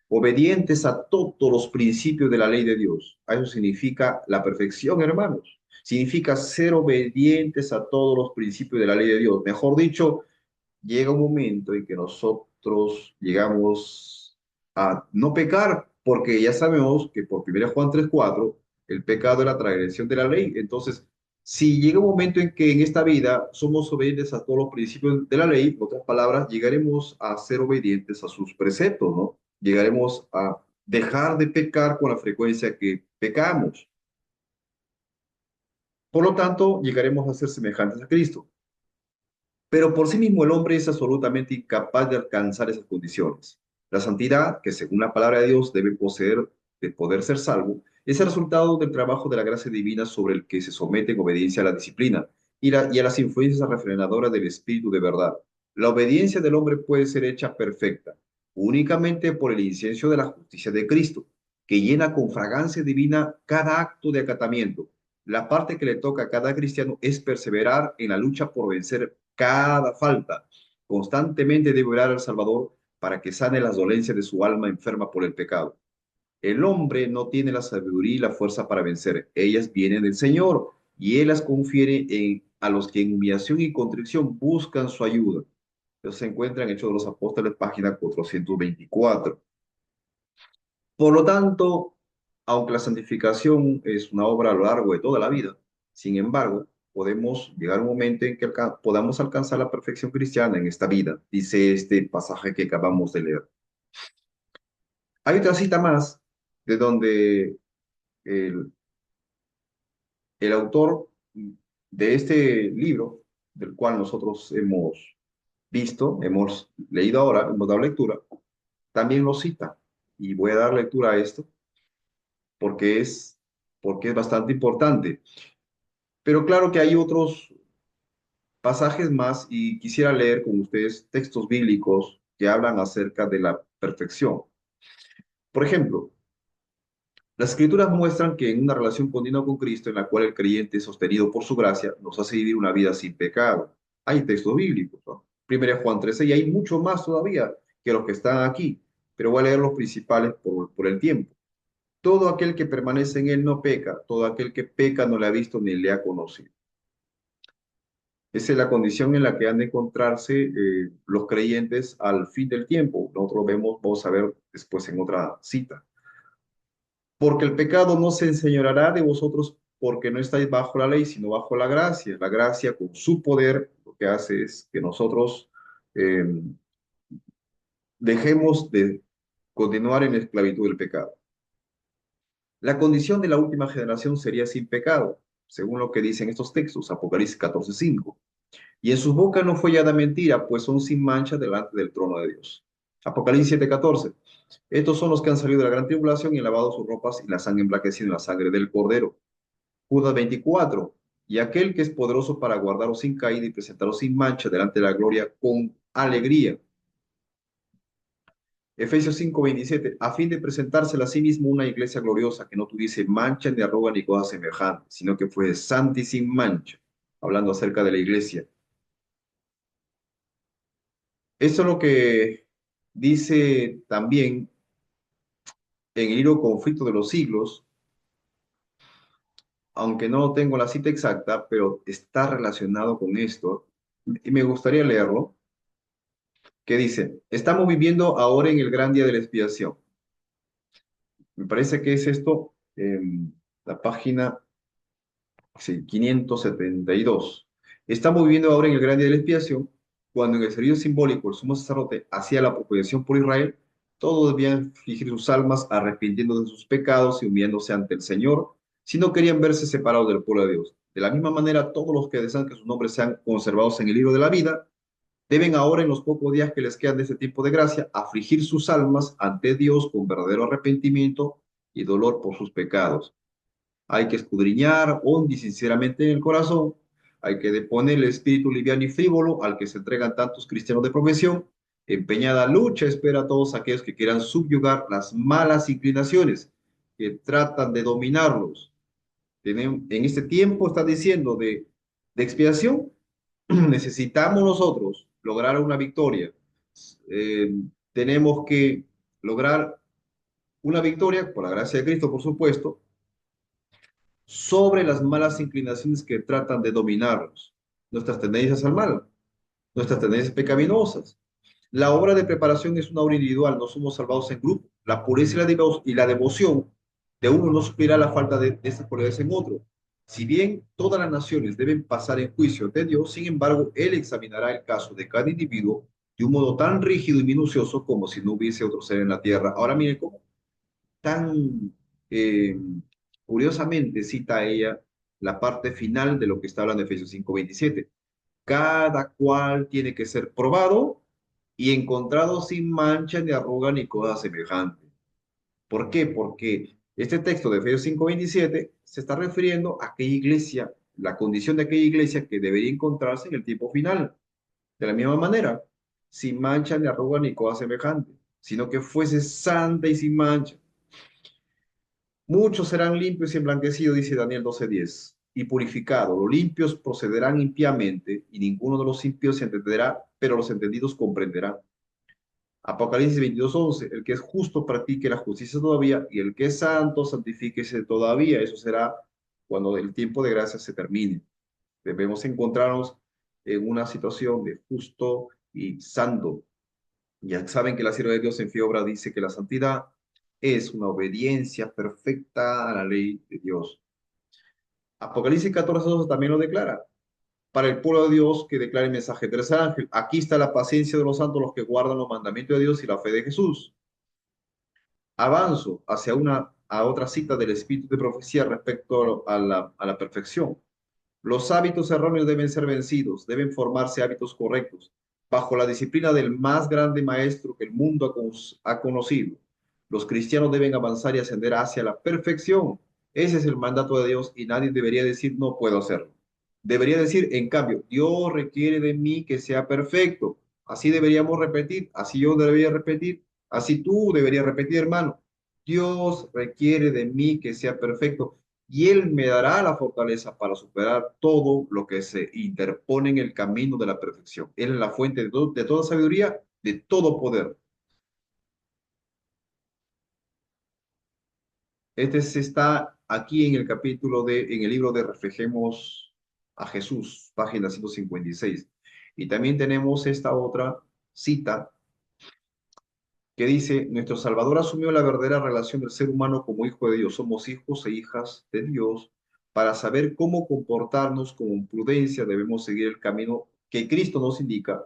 Obedientes a todos los principios de la ley de Dios. A eso significa la perfección, hermanos. Significa ser obedientes a todos los principios de la ley de Dios. Mejor dicho, llega un momento en que nosotros llegamos a no pecar, porque ya sabemos que por 1 Juan 3:4 el pecado es la transgresión de la ley. Entonces, si llega un momento en que en esta vida somos obedientes a todos los principios de la ley, en otras palabras, llegaremos a ser obedientes a sus preceptos, ¿no? Llegaremos a dejar de pecar con la frecuencia que pecamos. Por lo tanto, llegaremos a ser semejantes a Cristo. Pero por sí mismo el hombre es absolutamente incapaz de alcanzar esas condiciones. La santidad, que según la palabra de Dios debe poseer de poder ser salvo, es el resultado del trabajo de la gracia divina sobre el que se somete en obediencia a la disciplina y a las influencias refrenadoras del Espíritu de verdad. La obediencia del hombre puede ser hecha perfecta únicamente por el incienso de la justicia de Cristo, que llena con fragancia divina cada acto de acatamiento. La parte que le toca a cada cristiano es perseverar en la lucha por vencer cada falta. Constantemente debe orar al Salvador para que sane las dolencias de su alma enferma por el pecado. El hombre no tiene la sabiduría y la fuerza para vencer. Ellas vienen del Señor y Él las confiere a los que en humillación y contrición buscan su ayuda. Eso se encuentra en Hechos de los Apóstoles, página 424. Por lo tanto, aunque la santificación es una obra a lo largo de toda la vida, sin embargo, podemos llegar a un momento en que podamos alcanzar la perfección cristiana en esta vida, dice este pasaje que acabamos de leer. Hay otra cita más de donde el, el autor de este libro, del cual nosotros hemos visto, hemos leído ahora, hemos dado lectura, también lo cita. Y voy a dar lectura a esto porque es, porque es bastante importante. Pero claro que hay otros pasajes más y quisiera leer con ustedes textos bíblicos que hablan acerca de la perfección. Por ejemplo, las escrituras muestran que en una relación continua con Cristo, en la cual el creyente es sostenido por su gracia, nos hace vivir una vida sin pecado. Hay textos bíblicos, ¿no? 1 Juan 13, y hay mucho más todavía que los que están aquí, pero voy a leer los principales por el tiempo. Todo aquel que permanece en él no peca, todo aquel que peca no le ha visto ni le ha conocido. Esa es la condición en la que han de encontrarse los creyentes al fin del tiempo. Nosotros vemos, vamos a ver después en otra cita. Porque el pecado no se enseñoreará de vosotros porque no estáis bajo la ley, sino bajo la gracia. La gracia con su poder lo que hace es que nosotros eh, dejemos de continuar en la esclavitud del pecado. La condición de la última generación sería sin pecado, según lo que dicen estos textos, Apocalipsis 14:5. Y en sus bocas no fue hallada mentira, pues son sin mancha delante del trono de Dios. Apocalipsis 7:14. Estos son los que han salido de la gran tribulación y han lavado sus ropas y las han emblanquecido en la sangre del Cordero. Judas 24. Y aquel que es poderoso para guardaros sin caída y presentaros sin mancha delante de la gloria con alegría. Efesios 5:27. A fin de presentársela a sí mismo una iglesia gloriosa que no tuviese mancha ni arruga ni cosa semejante, sino que fuese santa y sin mancha. hablando acerca de la iglesia. Eso es lo que dice también en el libro Conflicto de los Siglos, aunque no tengo la cita exacta, pero está relacionado con esto, y me gustaría leerlo, que dice, estamos viviendo ahora en el gran día de la expiación. Me parece que es esto, la página sí, 572. Estamos viviendo ahora en el gran día de la expiación, cuando en el servicio simbólico el sumo sacerdote hacía la propiciación por Israel, todos debían fingir sus almas arrepintiendo de sus pecados y humillándose ante el Señor, si no querían verse separados del pueblo de Dios. De la misma manera, todos los que desean que sus nombres sean conservados en el libro de la vida, deben ahora en los pocos días que les quedan de este tiempo de gracia, afligir sus almas ante Dios con verdadero arrepentimiento y dolor por sus pecados. Hay que escudriñar hondo y sinceramente en el corazón. Hay que deponer el espíritu liviano y frívolo al que se entregan tantos cristianos de profesión. Empeñada lucha espera a todos aquellos que quieran subyugar las malas inclinaciones que tratan de dominarlos. En este tiempo está diciendo de expiación, necesitamos nosotros lograr una victoria. Eh, tenemos que lograr una victoria, por la gracia de Cristo, por supuesto, sobre las malas inclinaciones que tratan de dominarnos, nuestras tendencias al mal, nuestras tendencias pecaminosas. La obra de preparación es una obra individual, no somos salvados en grupo. La pureza y la devoción de uno no suplirá la falta de estas cualidades en otro. Si bien todas las naciones deben pasar en juicio de Dios, sin embargo, Él examinará el caso de cada individuo de un modo tan rígido y minucioso como si no hubiese otro ser en la tierra. Ahora miren cómo tan eh, curiosamente cita ella la parte final de lo que está hablando de Efesios 5:27. Cada cual tiene que ser probado y encontrado sin mancha ni arruga ni cosa semejante. ¿Por qué? Porque este texto de Efesios 5:27 se está refiriendo a aquella iglesia, la condición de aquella iglesia que debería encontrarse en el tiempo final. De la misma manera, sin mancha ni arruga ni cosa semejante, sino que fuese santa y sin mancha. Muchos serán limpios y emblanquecidos, dice Daniel 12:10, y purificados. Los limpios procederán impiamente, y ninguno de los impíos se entenderá, pero los entendidos comprenderán. Apocalipsis 22:11, el que es justo practique la justicia todavía, y el que es santo santifíquese todavía. Eso será cuando el tiempo de gracia se termine. Debemos encontrarnos en una situación de justo y santo. Ya saben que la sierva de Dios en Fiobra dice que la santidad es una obediencia perfecta a la ley de Dios. Apocalipsis 14:12 también lo declara. Para el pueblo de Dios que declara el mensaje del tercer ángel, aquí está la paciencia de los santos, los que guardan los mandamientos de Dios y la fe de Jesús. Avanzo hacia a otra cita del espíritu de profecía respecto a la perfección. Los hábitos erróneos deben ser vencidos, deben formarse hábitos correctos, bajo la disciplina del más grande maestro que el mundo ha conocido. Los cristianos deben avanzar y ascender hacia la perfección. Ese es el mandato de Dios y nadie debería decir no puedo hacerlo. Debería decir, en cambio, Dios requiere de mí que sea perfecto. Así deberíamos repetir, así yo debería repetir, así tú deberías repetir, hermano. Dios requiere de mí que sea perfecto y Él me dará la fortaleza para superar todo lo que se interpone en el camino de la perfección. Él es la fuente de toda sabiduría, de todo poder. Está aquí en el en el libro de Reflejemos a Jesús, página 156. Y también tenemos esta otra cita que dice, nuestro Salvador asumió la verdadera relación del ser humano como hijo de Dios. Somos hijos e hijas de Dios. Para saber cómo comportarnos con prudencia, debemos seguir el camino que Cristo nos indica.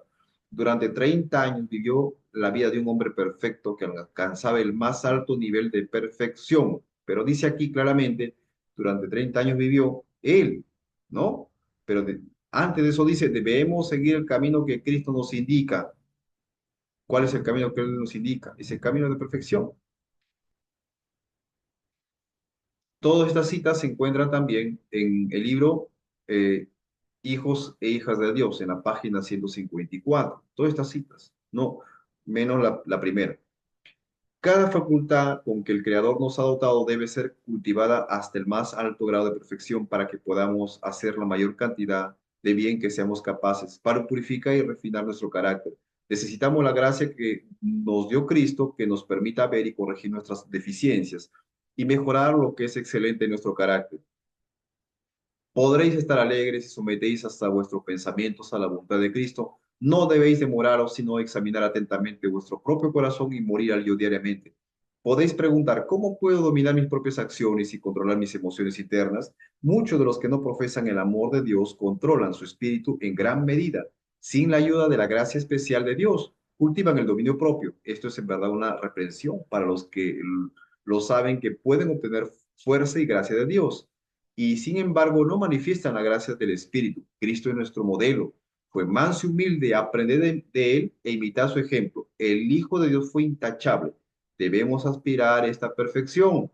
Durante 30 años vivió la vida de un hombre perfecto que alcanzaba el más alto nivel de perfección. Pero dice aquí claramente, durante 30 años vivió él, ¿no? Pero antes de eso dice, debemos seguir el camino que Cristo nos indica. ¿Cuál es el camino que Él nos indica? Es el camino de perfección. Todas estas citas se encuentran también en el libro eh, Hijos e Hijas de Dios, en la página 154. Todas estas citas, no menos la primera. Cada facultad con que el Creador nos ha dotado debe ser cultivada hasta el más alto grado de perfección para que podamos hacer la mayor cantidad de bien que seamos capaces para purificar y refinar nuestro carácter. Necesitamos la gracia que nos dio Cristo, que nos permita ver y corregir nuestras deficiencias y mejorar lo que es excelente en nuestro carácter. Podréis estar alegres si sometéis hasta vuestros pensamientos a la voluntad de Cristo. No debéis demoraros, sino examinar atentamente vuestro propio corazón y morir al yo diariamente. Podéis preguntar, ¿cómo puedo dominar mis propias acciones y controlar mis emociones internas? Muchos de los que no profesan el amor de Dios controlan su espíritu en gran medida. Sin la ayuda de la gracia especial de Dios, cultivan el dominio propio. Esto es en verdad una reprensión para los que lo saben que pueden obtener fuerza y gracia de Dios y sin embargo no manifiestan la gracia del Espíritu. Cristo es nuestro modelo. Fue manso y humilde, aprended de él e imitad su ejemplo. El Hijo de Dios fue intachable. Debemos aspirar a esta perfección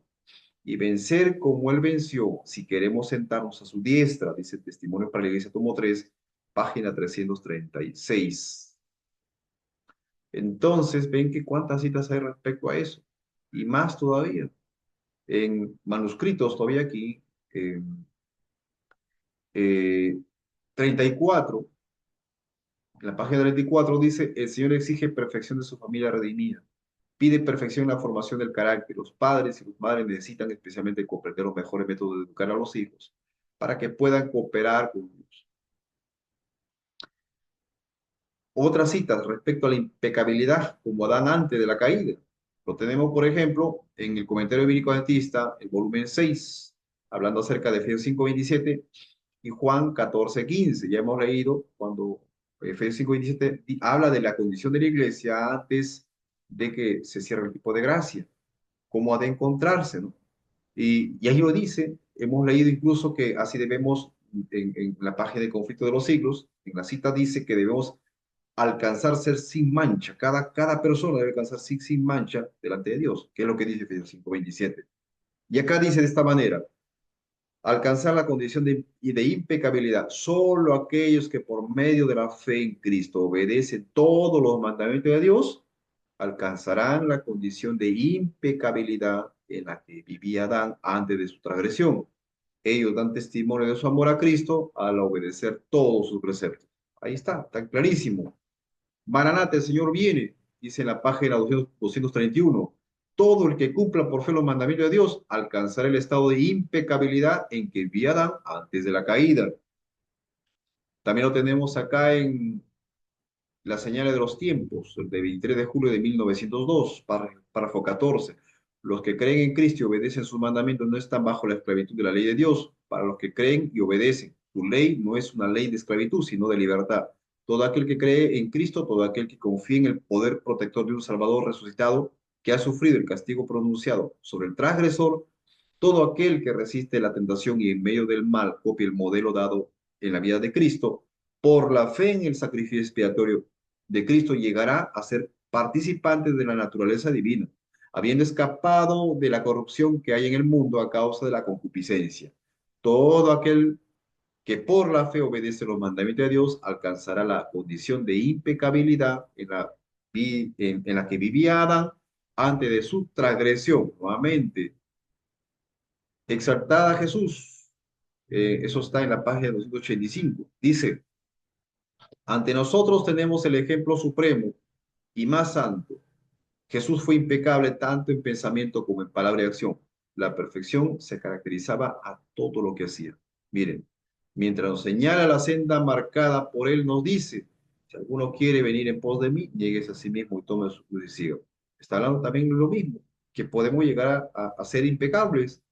y vencer como él venció si queremos sentarnos a su diestra, dice el Testimonio para la Iglesia, tomo 3, página 336. Entonces, ven que cuántas citas hay respecto a eso. Y más todavía. En manuscritos, todavía aquí, eh, 34, en la página 34 dice, el Señor exige perfección de su familia redimida. Pide perfección en la formación del carácter. Los padres y las madres necesitan especialmente comprender los mejores métodos de educar a los hijos para que puedan cooperar con Dios. Otras citas respecto a la impecabilidad, como Adán antes de la caída. Lo tenemos, por ejemplo, en el Comentario Bíblico Adventista, el volumen 6, hablando acerca de Efesios 5:27 y Juan 14:15. Ya hemos leído cuando Efesios 5:27 habla de la condición de la iglesia antes de que se cierre el tipo de gracia, cómo ha de encontrarse, ¿no? Y ahí lo dice, hemos leído incluso que así debemos, en la página de Conflicto de los Siglos, en la cita dice que debemos alcanzar ser sin mancha, cada persona debe alcanzar sin mancha delante de Dios, que es lo que dice Efesios 5:27. Y acá dice de esta manera, alcanzar la condición de impecabilidad. Solo aquellos que por medio de la fe en Cristo obedecen todos los mandamientos de Dios, alcanzarán la condición de impecabilidad en la que vivía Adán antes de su transgresión. Ellos dan testimonio de su amor a Cristo al obedecer todos sus preceptos. Ahí está, tan clarísimo. Maranate, el Señor viene, dice en la página 231. Todo el que cumpla por fe los mandamientos de Dios alcanzará el estado de impecabilidad en que vivía Adán antes de la caída. También lo tenemos acá en Las señales de los tiempos, de 23 de julio de 1902, párrafo 14. Los que creen en Cristo y obedecen sus mandamientos no están bajo la esclavitud de la ley de Dios. Para los que creen y obedecen, su ley no es una ley de esclavitud, sino de libertad. Todo aquel que cree en Cristo, todo aquel que confía en el poder protector de un Salvador resucitado, que ha sufrido el castigo pronunciado sobre el transgresor, todo aquel que resiste la tentación y en medio del mal copia el modelo dado en la vida de Cristo, por la fe en el sacrificio expiatorio de Cristo llegará a ser participante de la naturaleza divina, habiendo escapado de la corrupción que hay en el mundo a causa de la concupiscencia. Todo aquel que por la fe obedece los mandamientos de Dios alcanzará la condición de impecabilidad en la que vivía Adán antes de su transgresión. Nuevamente, exaltada a Jesús. Eso está en la página 285. Dice, ante nosotros tenemos el ejemplo supremo y más santo. Jesús fue impecable tanto en pensamiento como en palabra y acción. La perfección se caracterizaba a todo lo que hacía. Miren, mientras nos señala la senda marcada por él, nos dice, si alguno quiere venir en pos de mí, llegues a sí mismo y tome su cruz y siga. Está hablando también de lo mismo, que podemos llegar a ser impecables.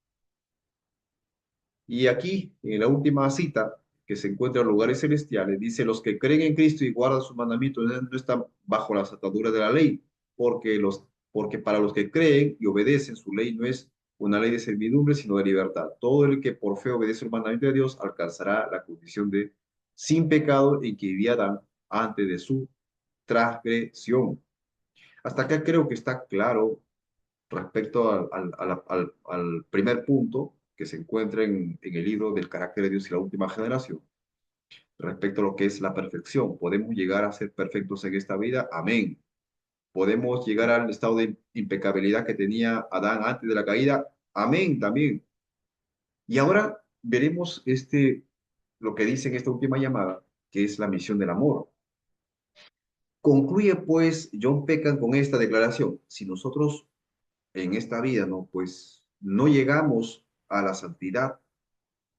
Y aquí, en la última cita, que se encuentra en lugares celestiales, dice, los que creen en Cristo y guardan sus mandamientos no están bajo las ataduras de la ley, porque para los que creen y obedecen su ley no es una ley de servidumbre, sino de libertad. Todo el que por fe obedece el mandamiento de Dios alcanzará la condición de sin pecado en que vivía Adán antes de su transgresión. Hasta acá creo que está claro respecto al primer punto que se encuentra en el libro del carácter de Dios y la última generación, respecto a lo que es la perfección. ¿Podemos llegar a ser perfectos en esta vida? Amén. ¿Podemos llegar al estado de impecabilidad que tenía Adán antes de la caída? Amén también. Y ahora veremos lo que dice en esta última llamada, que es la misión del amor. Concluye pues John Peckham con esta declaración: si nosotros en esta vida, ¿no? Pues no llegamos a la santidad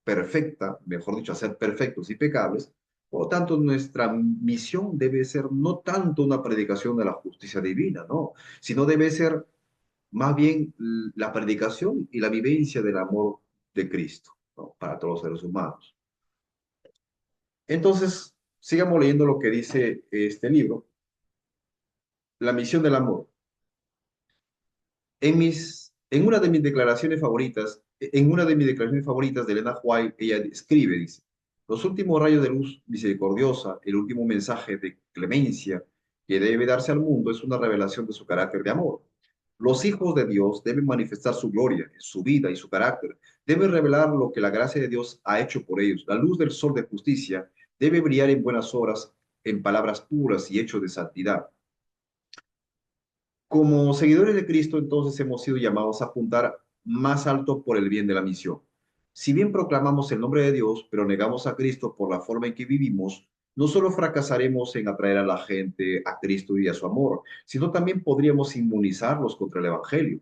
perfecta, mejor dicho, a ser perfectos y pecables, por lo tanto, nuestra misión debe ser no tanto una predicación de la justicia divina, ¿no? Sino debe ser más bien la predicación y la vivencia del amor de Cristo, ¿no? Para todos los seres humanos. Entonces, sigamos leyendo lo que dice este libro, La misión del amor. En una de mis declaraciones favoritas, de Elena White, ella escribe, dice: los últimos rayos de luz misericordiosa, el último mensaje de clemencia que debe darse al mundo es una revelación de su carácter de amor. Los hijos de Dios deben manifestar su gloria, su vida y su carácter. Deben revelar lo que la gracia de Dios ha hecho por ellos. La luz del sol de justicia debe brillar en buenas obras, en palabras puras y hechos de santidad. Como seguidores de Cristo, entonces hemos sido llamados a apuntar más alto por el bien de la misión. Si bien proclamamos el nombre de Dios, pero negamos a Cristo por la forma en que vivimos, no solo fracasaremos en atraer a la gente a Cristo y a su amor, sino también podríamos inmunizarlos contra el Evangelio.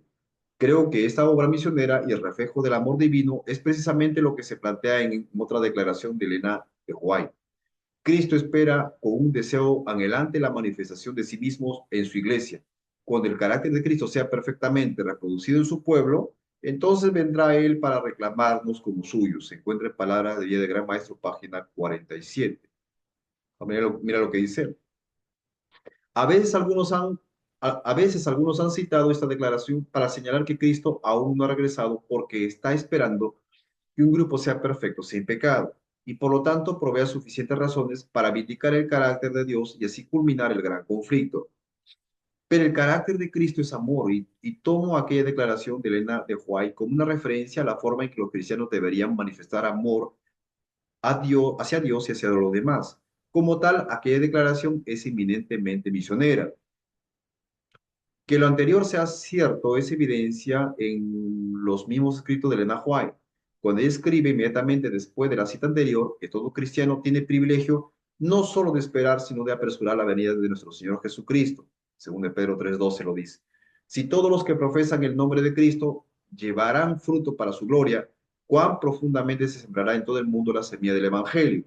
Creo que esta obra misionera y el reflejo del amor divino es precisamente lo que se plantea en otra declaración de Elena de White. Cristo espera con un deseo anhelante la manifestación de sí mismo en su iglesia. Cuando el carácter de Cristo sea perfectamente reproducido en su pueblo, entonces vendrá Él para reclamarnos como suyos. Se encuentra en Palabras de Vida de Gran Maestro, página 47. Mira lo que dice. A veces a veces algunos han citado esta declaración para señalar que Cristo aún no ha regresado porque está esperando que un grupo sea perfecto sin pecado, y por lo tanto provea suficientes razones para vindicar el carácter de Dios y así culminar el gran conflicto. Pero el carácter de Cristo es amor, y tomo aquella declaración de Elena de White como una referencia a la forma en que los cristianos deberían manifestar amor a Dios, hacia Dios y hacia los demás. Como tal, aquella declaración es eminentemente misionera. Que lo anterior sea cierto es evidencia en los mismos escritos de Elena White, cuando ella escribe inmediatamente después de la cita anterior que todo cristiano tiene privilegio no solo de esperar, sino de apresurar la venida de nuestro Señor Jesucristo. Según de Pedro 3:12 lo dice. Si todos los que profesan el nombre de Cristo llevarán fruto para su gloria, cuán profundamente se sembrará en todo el mundo la semilla del Evangelio.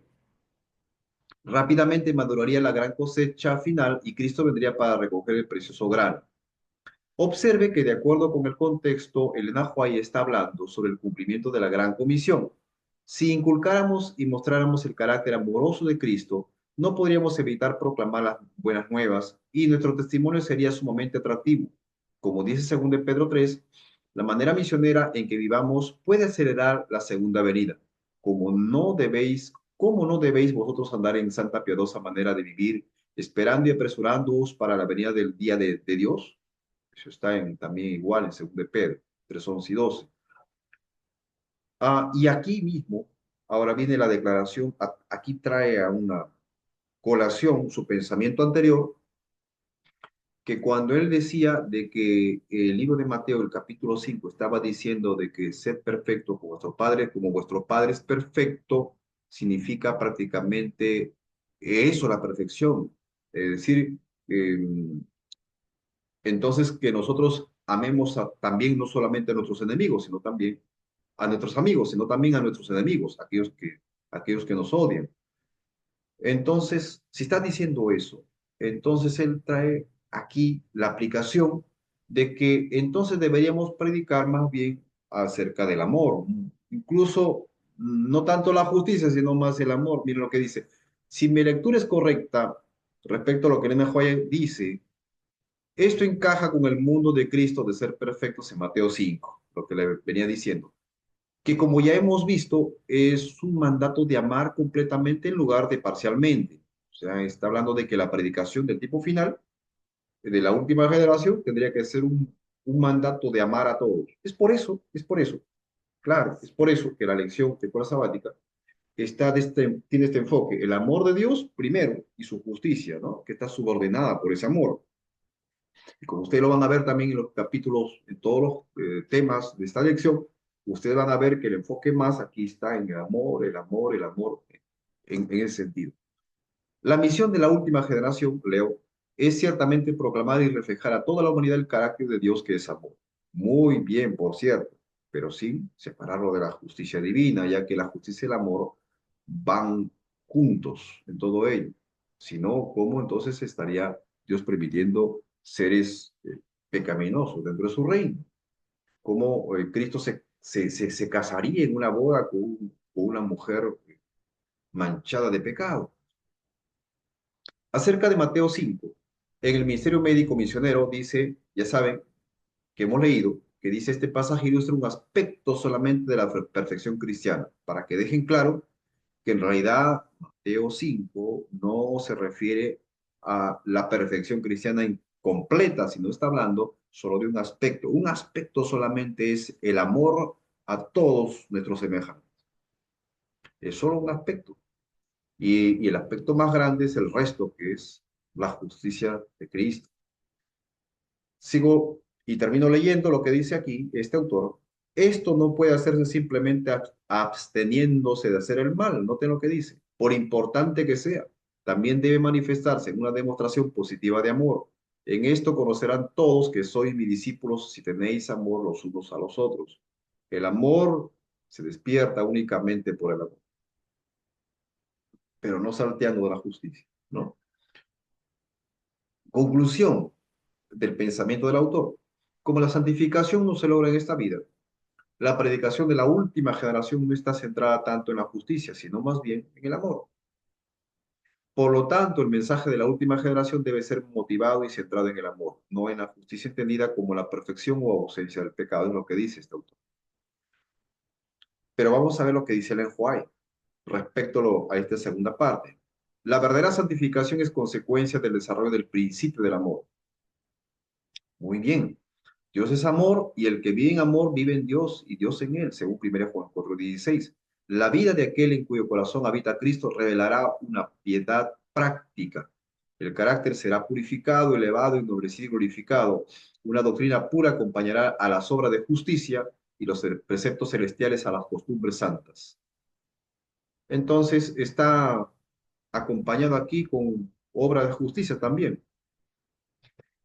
Rápidamente maduraría la gran cosecha final y Cristo vendría para recoger el precioso grano. Observe que de acuerdo con el contexto, Elena White está hablando sobre el cumplimiento de la gran comisión. Si inculcáramos y mostráramos el carácter amoroso de Cristo, no podríamos evitar proclamar las buenas nuevas y nuestro testimonio sería sumamente atractivo. Como dice según de Pedro 3, la manera misionera en que vivamos puede acelerar la segunda venida. Como no debéis vosotros andar en santa piadosa manera de vivir, esperando y apresurándoos para la venida del día de Dios. Eso está también igual en 2 de Pedro 3, 11 y 12. Y aquí mismo, ahora viene la declaración, aquí trae a una colación su pensamiento anterior, que cuando él decía de que el libro de Mateo, el capítulo 5 estaba diciendo de que sed perfecto como vuestro Padre es perfecto, significa prácticamente eso, la perfección. Es decir, eh, entonces, que nosotros amemos también no solamente a nuestros enemigos, sino también a nuestros amigos, sino también a nuestros enemigos, aquellos que nos odian. Entonces, si está diciendo eso, entonces él trae aquí la aplicación de que entonces deberíamos predicar más bien acerca del amor, incluso no tanto la justicia, sino más el amor. Miren lo que dice. Si mi lectura es correcta respecto a lo que Elena White dice, esto encaja con el mundo de Cristo de ser perfectos en Mateo 5, lo que le venía diciendo, que como ya hemos visto, es un mandato de amar completamente en lugar de parcialmente. O sea, está hablando de que la predicación del tipo final, de la última generación, tendría que ser un mandato de amar a todos. Claro, es por eso que la lección de escuela sabática tiene este enfoque, el amor de Dios primero y su justicia, ¿no? Que está subordinada por ese amor. Y como ustedes lo van a ver también en los capítulos, en todos los temas de esta lección, ustedes van a ver que el enfoque más aquí está en el amor, el amor, el amor. en ese sentido. La misión de la última generación, Leo, es ciertamente proclamar y reflejar a toda la humanidad el carácter de Dios que es amor. Muy bien, por cierto, pero sin separarlo de la justicia divina, ya que la justicia y el amor van juntos en todo ello. Si no, ¿cómo entonces estaría Dios permitiendo seres pecaminosos dentro de su reino? ¿Cómo Cristo se casaría en una boda con una mujer manchada de pecado? Acerca de Mateo 5, en el Ministerio Médico Misionero dice, ya saben, que hemos leído, que dice este pasaje ilustra un aspecto solamente de la perfección cristiana, para que dejen claro que en realidad Mateo 5 no se refiere a la perfección cristiana incompleta, sino está hablando solo de un aspecto. Un aspecto solamente es el amor a todos nuestros semejantes. Es solo un aspecto. Y el aspecto más grande es el resto, que es la justicia de Cristo. Sigo y termino leyendo lo que dice aquí este autor. Esto no puede hacerse simplemente absteniéndose de hacer el mal, noten lo que dice, por importante que sea, también debe manifestarse en una demostración positiva de amor. En esto conocerán todos que sois mis discípulos si tenéis amor los unos a los otros. El amor se despierta únicamente por el amor, pero no salteando de la justicia, ¿no? Conclusión del pensamiento del autor. Como la santificación no se logra en esta vida, la predicación de la última generación no está centrada tanto en la justicia, sino más bien en el amor. Por lo tanto, el mensaje de la última generación debe ser motivado y centrado en el amor, no en la justicia entendida como la perfección o ausencia del pecado, es lo que dice este autor. Pero vamos a ver lo que dice Ellen White respecto a esta segunda parte. La verdadera santificación es consecuencia del desarrollo del principio del amor. Muy bien. Dios es amor y el que vive en amor vive en Dios y Dios en él, según 1 Juan 4:16. La vida de aquel en cuyo corazón habita Cristo revelará una piedad práctica. El carácter será purificado, elevado, ennoblecido y glorificado. Una doctrina pura acompañará a las obras de justicia y los preceptos celestiales a las costumbres santas. Entonces está acompañado aquí con obra de justicia también.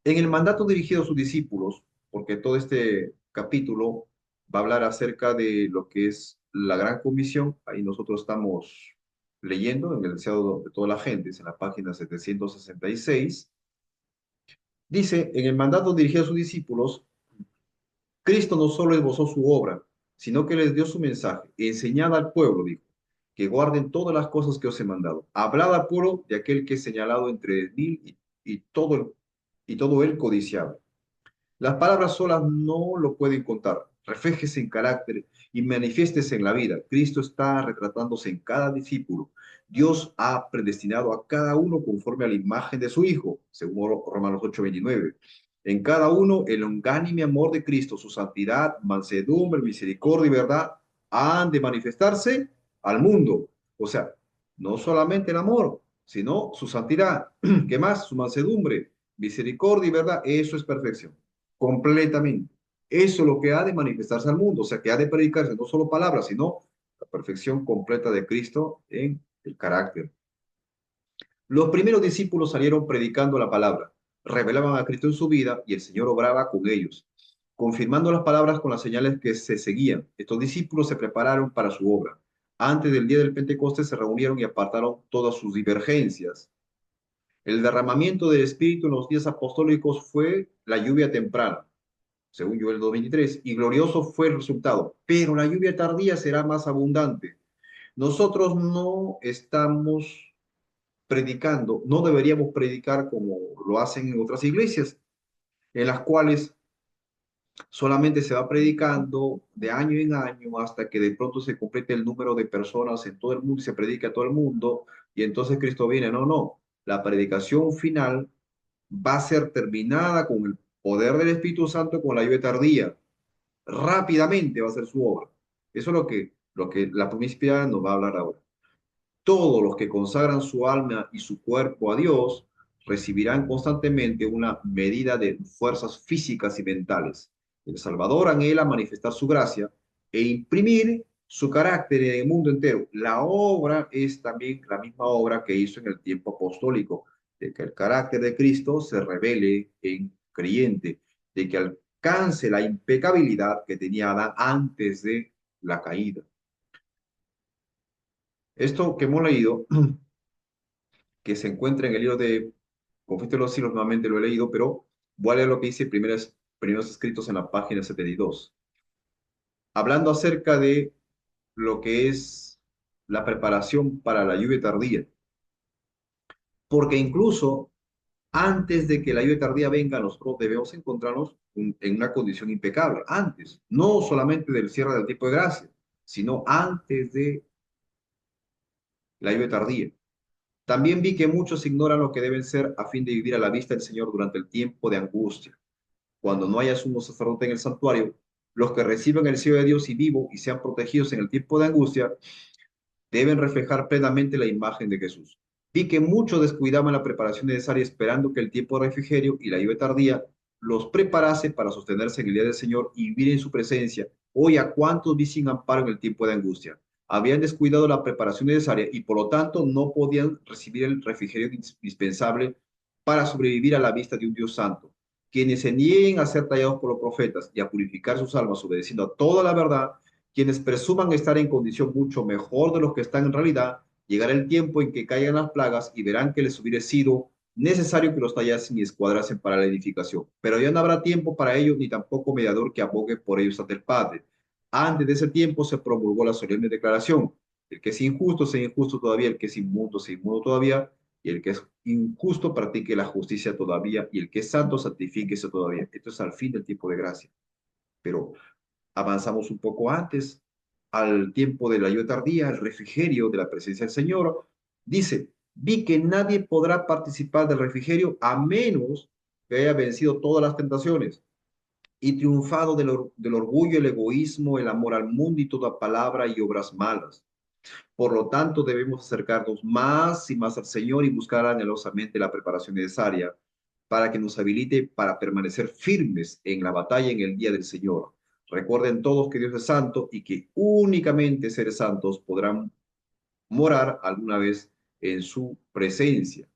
En el mandato dirigido a sus discípulos, porque todo este capítulo va a hablar acerca de lo que es la gran comisión, ahí nosotros estamos leyendo en el deseado de toda la gente, es en la página 766, dice, en el mandato dirigido a sus discípulos, Cristo no solo esbozó su obra, sino que les dio su mensaje, enseñad al pueblo, dijo, que guarden todas las cosas que os he mandado. Hablad al pueblo de aquel que es señalado entre mil y todo el codiciable. Las palabras solas no lo pueden contar. Refléjese en carácter y manifiéstese en la vida. Cristo está retratándose en cada discípulo. Dios ha predestinado a cada uno conforme a la imagen de su Hijo, según Romanos 8:29. En cada uno el longánime amor de Cristo, su santidad, mansedumbre, misericordia y verdad han de manifestarse al mundo. O sea, no solamente el amor, sino su santidad. ¿Qué más? Su mansedumbre, misericordia y verdad. Eso es perfección completamente. Eso es lo que ha de manifestarse al mundo, o sea, que ha de predicarse no solo palabras, sino la perfección completa de Cristo en el carácter. Los primeros discípulos salieron predicando la palabra, revelaban a Cristo en su vida y el Señor obraba con ellos, confirmando las palabras con las señales que se seguían. Estos discípulos se prepararon para su obra. Antes del día del Pentecostés se reunieron y apartaron todas sus divergencias. El derramamiento del Espíritu en los días apostólicos fue la lluvia temprana, según Joel 2:23, y glorioso fue el resultado, pero la lluvia tardía será más abundante. Nosotros no estamos predicando, no deberíamos predicar como lo hacen en otras iglesias, en las cuales solamente se va predicando de año en año hasta que de pronto se complete el número de personas en todo el mundo y se predica a todo el mundo y entonces Cristo viene. No, no. La predicación final va a ser terminada con el poder del Espíritu Santo con la lluvia tardía. Rápidamente va a ser su obra. Eso es lo que la promiscuidad nos va a hablar ahora. Todos los que consagran su alma y su cuerpo a Dios recibirán constantemente una medida de fuerzas físicas y mentales. El Salvador anhela manifestar su gracia e imprimir su carácter en el mundo entero. La obra es también la misma obra que hizo en el tiempo apostólico, de que el carácter de Cristo se revele en creyente, de que alcance la impecabilidad que tenía Adán antes de la caída. Esto que hemos leído, que se encuentra en el libro de Conflicto de los Siglos, nuevamente lo he leído, pero voy a leer lo que dice primeros escritos en la página 72, hablando acerca de lo que es la preparación para la lluvia tardía. Porque incluso antes de que la lluvia tardía venga, nosotros debemos encontrarnos en una condición impecable, antes, no solamente del cierre del tiempo de gracia, sino antes de la lluvia tardía. También vi que muchos ignoran lo que deben ser a fin de vivir a la vista del Señor durante el tiempo de angustia. Cuando no haya sumo sacerdote en el santuario, los que reciban el sello de Dios y vivo y sean protegidos en el tiempo de angustia, deben reflejar plenamente la imagen de Jesús. Vi que muchos descuidaban la preparación necesaria esperando que el tiempo de refrigerio y la lluvia tardía los preparase para sostenerse en el día del Señor y vivir en su presencia. Hoy a cuántos vi sin amparo en el tiempo de angustia. Habían descuidado la preparación necesaria y por lo tanto no podían recibir el refrigerio indispensable para sobrevivir a la vista de un Dios santo. Quienes se nieguen a ser tallados por los profetas y a purificar sus almas obedeciendo a toda la verdad, quienes presuman estar en condición mucho mejor de los que están en realidad, llegará el tiempo en que caigan las plagas y verán que les hubiera sido necesario que los tallasen y escuadrasen para la edificación. Pero ya no habrá tiempo para ellos, ni tampoco mediador que abogue por ellos ante el Padre. Antes de ese tiempo se promulgó la solemne declaración: el que es injusto sea injusto todavía, el que es inmundo sea inmundo todavía, y el que es injusto practique la justicia todavía, y el que es santo santifíquese todavía. Esto es al fin del tiempo de gracia. Pero avanzamos un poco antes, al tiempo de la lluvia tardía, el refrigerio de la presencia del Señor. Dice, vi que nadie podrá participar del refrigerio a menos que haya vencido todas las tentaciones y triunfado del orgullo, el egoísmo, el amor al mundo y toda palabra y obras malas. Por lo tanto, debemos acercarnos más y más al Señor y buscar anhelosamente la preparación necesaria para que nos habilite para permanecer firmes en la batalla en el día del Señor. Recuerden todos que Dios es santo y que únicamente seres santos podrán morar alguna vez en su presencia.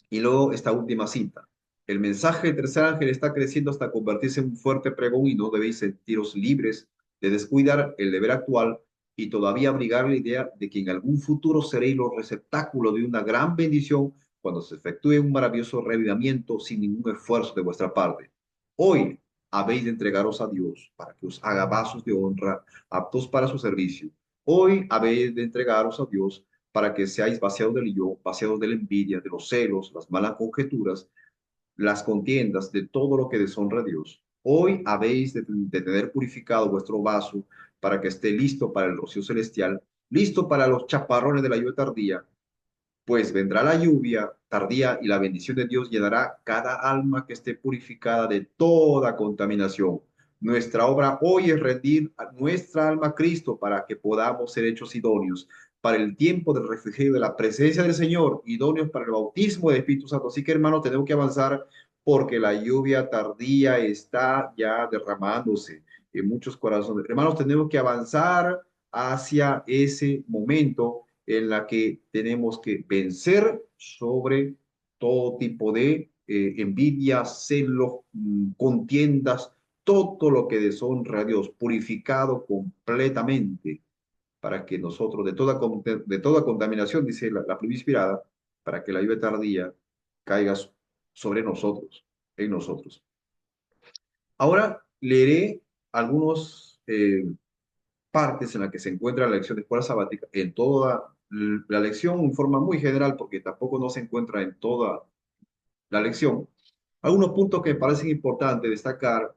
Y luego esta última cita. El mensaje del tercer ángel está creciendo hasta convertirse en un fuerte pregón y no debéis sentiros libres de descuidar el deber actual y todavía abrigar la idea de que en algún futuro seréis los receptáculos de una gran bendición cuando se efectúe un maravilloso reavivamiento sin ningún esfuerzo de vuestra parte. Hoy habéis de entregaros a Dios para que os haga vasos de honra aptos para su servicio. Hoy habéis de entregaros a Dios para que seáis vaciados del yo, vaciados de la envidia, de los celos, las malas conjeturas, las contiendas, de todo lo que deshonra a Dios. Hoy habéis de tener purificado vuestro vaso para que esté listo para el rocío celestial, listo para los chaparrones de la lluvia tardía, pues vendrá la lluvia tardía y la bendición de Dios llenará cada alma que esté purificada de toda contaminación. Nuestra obra hoy es rendir a nuestra alma a Cristo para que podamos ser hechos idóneos para el tiempo del refrigerio de la presencia del Señor, idóneos para el bautismo del Espíritu Santo. Así que, hermanos, tenemos que avanzar porque la lluvia tardía está ya derramándose en muchos corazones. Hermanos, tenemos que avanzar hacia ese momento en la que tenemos que vencer sobre todo tipo de envidia, celos, contiendas, todo lo que deshonra a Dios, purificado completamente para que nosotros, de toda contaminación, dice la pluma inspirada, para que la lluvia tardía caiga sobre nosotros, en nosotros. Ahora leeré algunos partes en las que se encuentra la lección de escuela sabática, en toda la lección en forma muy general, porque tampoco no se encuentra en toda la lección, algunos puntos que me parecen importantes destacar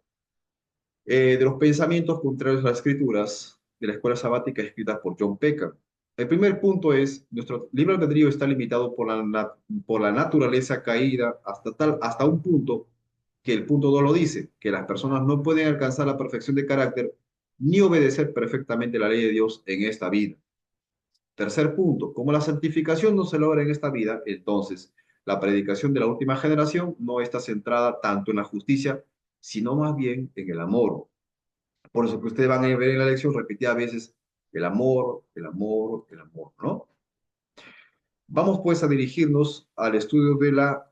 de los pensamientos contrarios a las escrituras de la escuela sabática escritas por John Peckham. El primer punto es, nuestro libre albedrío está limitado por la naturaleza caída hasta un punto que el punto 2 lo dice, que las personas no pueden alcanzar la perfección de carácter ni obedecer perfectamente la ley de Dios en esta vida. Tercer punto, como la santificación no se logra en esta vida, entonces la predicación de la última generación no está centrada tanto en la justicia, sino más bien en el amor. Por eso que ustedes van a ver en la lección repetida a veces el amor, el amor, el amor, ¿no? Vamos pues a dirigirnos al estudio de la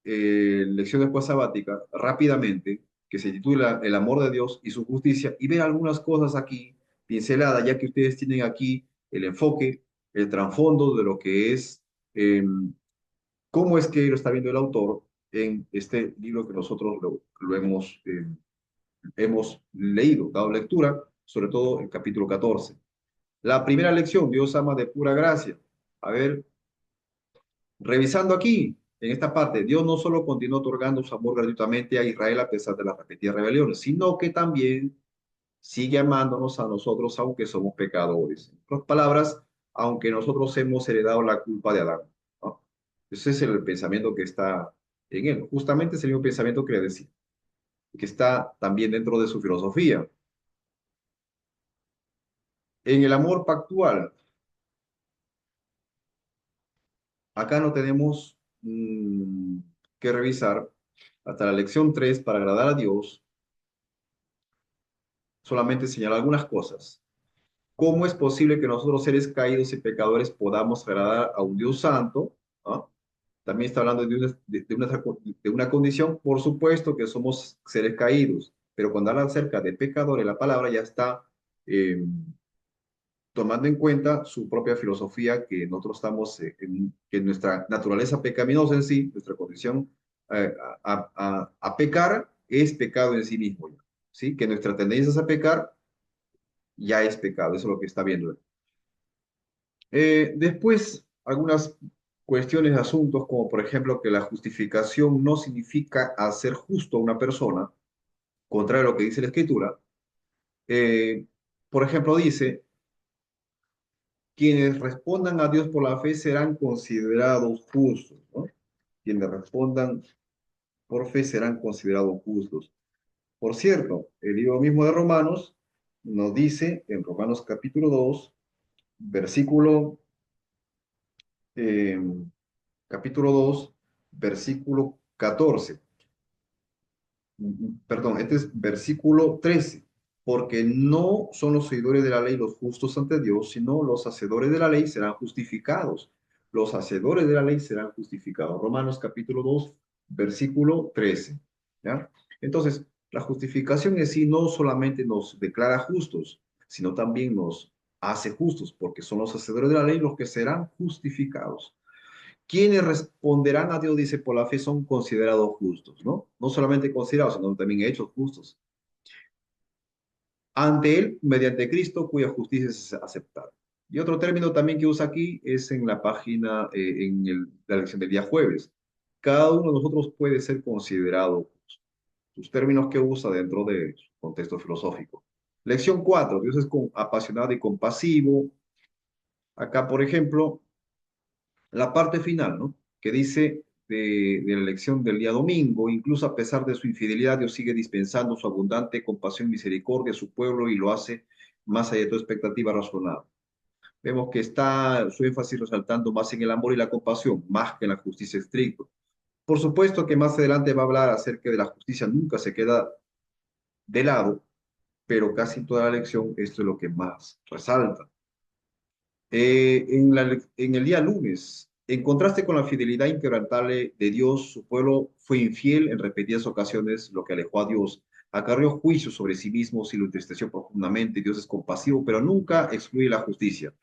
lección después sabática rápidamente, que se titula El amor de Dios y su justicia, y ver algunas cosas aquí pinceladas, ya que ustedes tienen aquí el enfoque, el trasfondo de lo que es, eh, cómo es que lo está viendo el autor en este libro que nosotros lo hemos leído, dado lectura, sobre todo el capítulo 14. La primera lección, Dios ama de pura gracia. A ver, revisando aquí, en esta parte, Dios no solo continuó otorgando su amor gratuitamente a Israel a pesar de las repetidas rebeliones, sino que también sigue amándonos a nosotros aunque somos pecadores. En otras palabras, aunque nosotros hemos heredado la culpa de Adán, ¿no? Ese es el pensamiento que está en él. Justamente es el mismo pensamiento que le decía, que está también dentro de su filosofía. En el amor pactual, acá no tenemos que revisar hasta la lección 3 para agradar a Dios, solamente señalar algunas cosas. ¿Cómo es posible que nosotros, seres caídos y pecadores, podamos agradar a un Dios santo? ¿Ah? También está hablando de una condición, por supuesto que somos seres caídos, pero cuando habla acerca de pecadores, la palabra ya está eh, tomando en cuenta su propia filosofía, que nosotros estamos, que nuestra naturaleza pecaminosa en sí, nuestra condición a pecar, es pecado en sí mismo, ¿sí? Que nuestra tendencia es a pecar ya es pecado, eso es lo que está viendo él. Después, algunas cuestiones, asuntos, como por ejemplo que la justificación no significa hacer justo a una persona, contrario a lo que dice la Escritura. Eh, por ejemplo, dice, quienes respondan a Dios por la fe serán considerados justos, ¿no? Quienes respondan por fe serán considerados justos. Por cierto, el libro mismo de Romanos nos dice, en Romanos capítulo 2 versículo eh, capítulo 2 versículo 14. Perdón, este es versículo 13. Porque no son los seguidores de la ley los justos ante Dios, sino los hacedores de la ley serán justificados. Los hacedores de la ley serán justificados. Romanos capítulo 2 versículo 13. ¿Ya? Entonces, la justificación en sí no solamente nos declara justos, sino también nos hace justos, porque son los hacedores de la ley los que serán justificados. Quienes responderán a Dios, dice, por la fe son considerados justos, ¿no? No solamente considerados, sino también hechos justos. Ante Él, mediante Cristo, cuya justicia es aceptada. Y otro término también que usa aquí es en la página, la lección del día jueves. Cada uno de nosotros puede ser considerado justo. Sus términos que usa dentro de su contexto filosófico. Lección 4, Dios es apasionado y compasivo. Acá, por ejemplo, la parte final, ¿no? Que dice de la elección del día domingo, incluso a pesar de su infidelidad, Dios sigue dispensando su abundante compasión y misericordia a su pueblo y lo hace más allá de toda expectativa razonable. Vemos que está su énfasis resaltando más en el amor y la compasión, más que en la justicia estricta. Por supuesto que más adelante va a hablar acerca de la justicia, nunca se queda de lado, pero casi toda la lección esto es lo que más resalta. En el día lunes, en contraste con la fidelidad inquebrantable de Dios, su pueblo fue infiel en repetidas ocasiones, lo que alejó a Dios. Acarreó juicio sobre sí mismo y lo entristeció profundamente. Dios es compasivo, pero nunca excluye la justicia.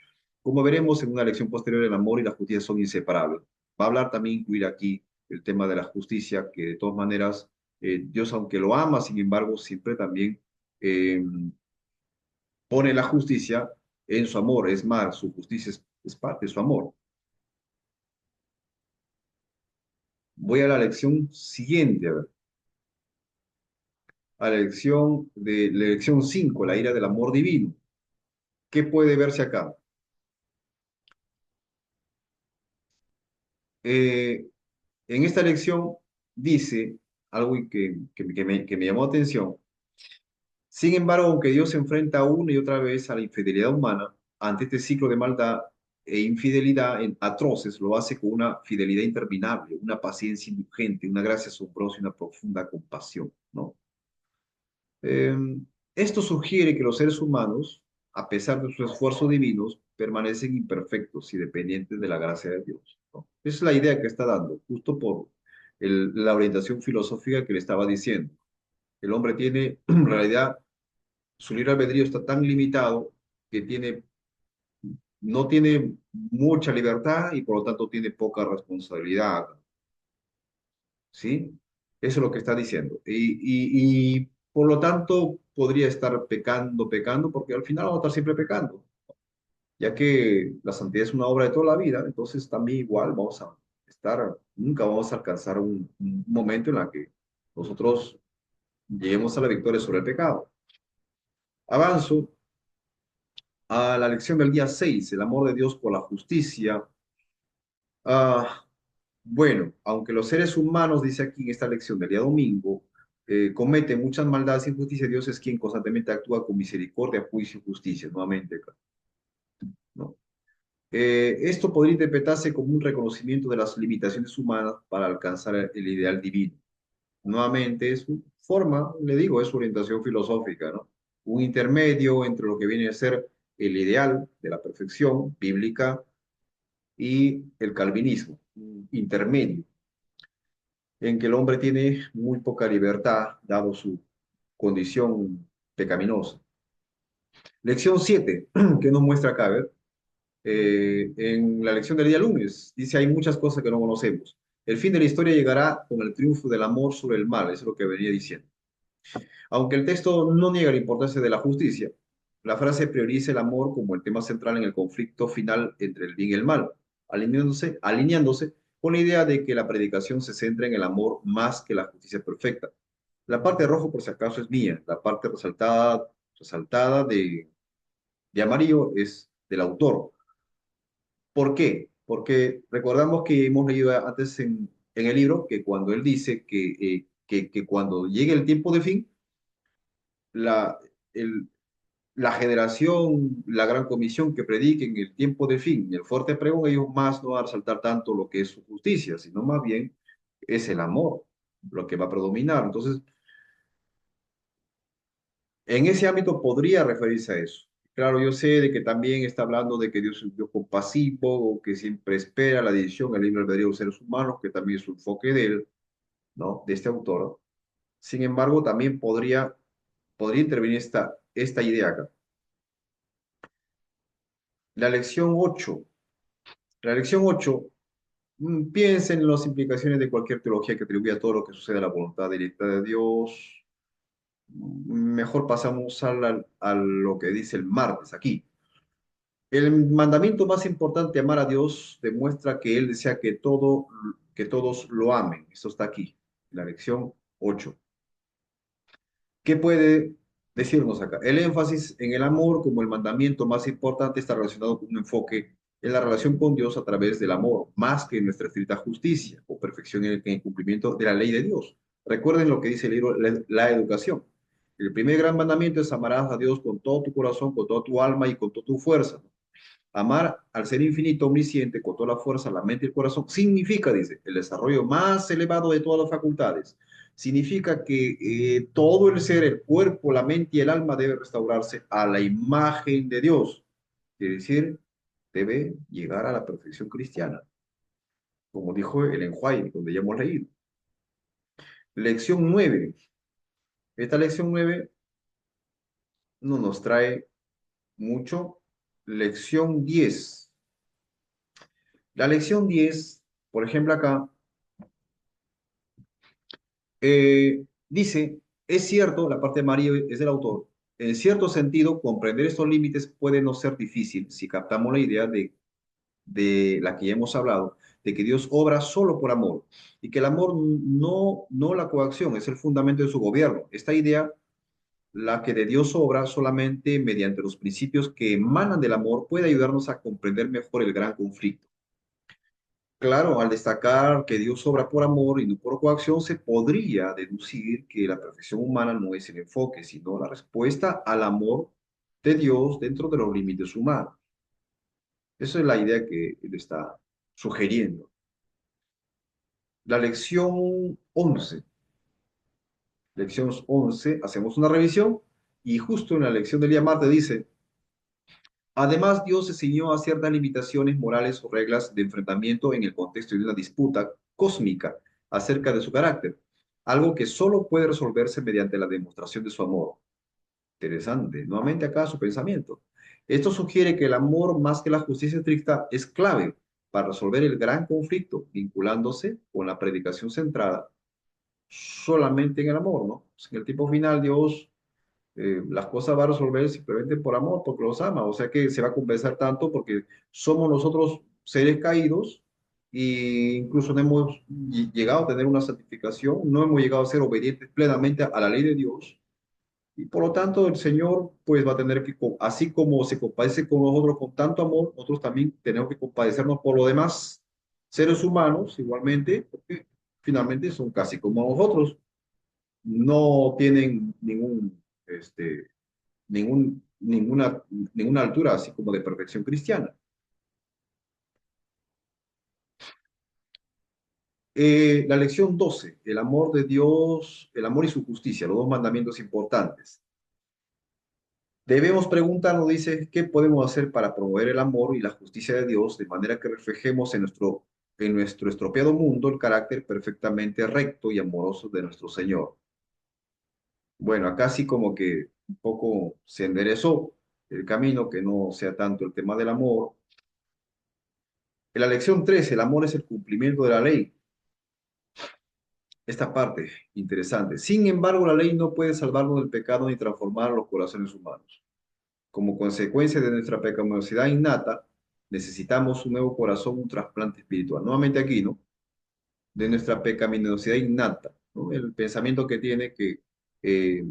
Como veremos en una lección posterior, el amor y la justicia son inseparables. Va a hablar también, incluir aquí el tema de la justicia, que de todas maneras, Dios, aunque lo ama, sin embargo, siempre también eh, pone la justicia en su amor, es más, su justicia es parte de su amor. Voy a la lección siguiente, a ver, a la lección 5, la ira del amor divino. ¿Qué puede verse acá? Eh, en esta lección dice algo que me llamó la atención. Sin embargo, aunque Dios se enfrenta una y otra vez a la infidelidad humana, ante este ciclo de maldad e infidelidad en atroces, lo hace con una fidelidad interminable, una paciencia indulgente, una gracia asombrosa y una profunda compasión, ¿no? Esto sugiere que los seres humanos, a pesar de sus esfuerzos divinos, permanecen imperfectos y dependientes de la gracia de Dios, ¿no? Esa es la idea que está dando, justo por la orientación filosófica que le estaba diciendo. El hombre tiene, en realidad, su libre albedrío está tan limitado que no tiene mucha libertad y por lo tanto tiene poca responsabilidad, ¿sí? Eso es lo que está diciendo. Y por lo tanto podría estar pecando, porque al final vamos a estar siempre pecando, ya que la santidad es una obra de toda la vida, entonces también igual vamos a estar, nunca vamos a alcanzar un momento en el que nosotros lleguemos a la victoria sobre el pecado. Avanzo a la lección del día 6, el amor de Dios por la justicia. Ah, bueno, aunque los seres humanos, dice aquí en esta lección del día domingo, cometen muchas maldades y injusticias, Dios es quien constantemente actúa con misericordia, juicio y justicia, nuevamente, ¿no? Esto podría interpretarse como un reconocimiento de las limitaciones humanas para alcanzar el ideal divino. Nuevamente, es su forma, le digo, es su orientación filosófica, ¿no? Un intermedio entre lo que viene a ser el ideal de la perfección bíblica y el calvinismo, un intermedio, en que el hombre tiene muy poca libertad, dado su condición pecaminosa. Lección 7, que nos muestra acá, a ver, en la lección del día lunes, dice, hay muchas cosas que no conocemos. El fin de la historia llegará con el triunfo del amor sobre el mal, eso es lo que venía diciendo. Aunque el texto no niega la importancia de la justicia, la frase prioriza el amor como el tema central en el conflicto final entre el bien y el mal, alineándose con la idea de que la predicación se centra en el amor más que la justicia perfecta. La parte rojo, por si acaso, es mía, la parte resaltada de amarillo es del autor. ¿Por qué? Porque recordamos que hemos leído antes en el libro que cuando él dice que cuando llegue el tiempo de fin, la, el, la generación, la gran comisión que predique en el tiempo de fin, el fuerte pregón, ellos más no van a resaltar tanto lo que es su justicia, sino más bien es el amor lo que va a predominar. Entonces, en ese ámbito podría referirse a eso. Claro, yo sé de que también está hablando de que Dios es un Dios compasivo, o que siempre espera la decisión, el libre albedrío de los seres humanos, que también es un enfoque de él, ¿no? De este autor. Sin embargo, también podría intervenir esta idea acá. La lección 8. La lección 8 piensen en las implicaciones de cualquier teología que atribuya a todo lo que sucede a la voluntad directa de Dios. Mejor pasamos a lo que dice el martes aquí. El mandamiento más importante, amar a Dios, demuestra que Él desea que todos lo amen. Esto está aquí, la lección 8. ¿Qué puede decirnos acá? El énfasis en el amor como el mandamiento más importante está relacionado con un enfoque en la relación con Dios a través del amor, más que en nuestra estricta justicia o perfección en el cumplimiento de la ley de Dios. Recuerden lo que dice el libro, la educación. El primer gran mandamiento es amarás a Dios con todo tu corazón, con toda tu alma y con toda tu fuerza. Amar al ser infinito, omnisciente, con toda la fuerza, la mente y el corazón, significa, dice, el desarrollo más elevado de todas las facultades. Significa que todo el ser, el cuerpo, la mente y el alma debe restaurarse a la imagen de Dios. Quiere decir, debe llegar a la perfección cristiana, como dijo el White, donde ya hemos leído. Lección 9. Esta lección 9 no nos trae mucho. Lección 10. La lección 10, por ejemplo, acá dice, es cierto, la parte de María es del autor, en cierto sentido, comprender estos límites puede no ser difícil si captamos la idea de la que ya hemos hablado, de que Dios obra solo por amor y que el amor no la coacción, es el fundamento de su gobierno. Esta idea, la que de Dios obra solamente mediante los principios que emanan del amor, puede ayudarnos a comprender mejor el gran conflicto. Claro, al destacar que Dios obra por amor y no por coacción, se podría deducir que la perfección humana no es el enfoque, sino la respuesta al amor de Dios dentro de los límites humanos. Esa es la idea que él está sugiriendo. La lección 11. Lección 11, hacemos una revisión. Y justo en la lección del día martes dice, además, Dios se ciñó a ciertas limitaciones morales o reglas de enfrentamiento en el contexto de una disputa cósmica acerca de su carácter, algo que solo puede resolverse mediante la demostración de su amor. Interesante. Nuevamente acá su pensamiento. Esto sugiere que el amor, más que la justicia estricta, es clave para resolver el gran conflicto, vinculándose con la predicación centrada solamente en el amor, ¿no? Pues en el tipo final, Dios las cosas va a resolver simplemente por amor, porque los ama. O sea que se va a compensar tanto porque somos nosotros seres caídos e incluso no hemos llegado a tener una santificación, no hemos llegado a ser obedientes plenamente a la ley de Dios. Y por lo tanto el Señor pues va a tener que, así como se compadece con nosotros con tanto amor, nosotros también tenemos que compadecernos por los demás seres humanos igualmente, porque finalmente son casi como nosotros, no tienen este, ninguna altura así como de perfección cristiana. La lección 12, el amor de Dios, el amor y su justicia, los dos mandamientos importantes. Debemos preguntarnos, dice, ¿qué podemos hacer para promover el amor y la justicia de Dios de manera que reflejemos en nuestro estropeado mundo el carácter perfectamente recto y amoroso de nuestro Señor? Bueno, acá sí como que un poco se enderezó el camino, que no sea tanto el tema del amor. En la lección 13, el amor es el cumplimiento de la ley. Esta parte, interesante. Sin embargo, la ley no puede salvarnos del pecado ni transformar los corazones humanos. Como consecuencia de nuestra pecaminosidad innata, necesitamos un nuevo corazón, un trasplante espiritual. Nuevamente aquí, ¿no? De nuestra pecaminosidad innata, ¿no? El pensamiento que tiene que eh,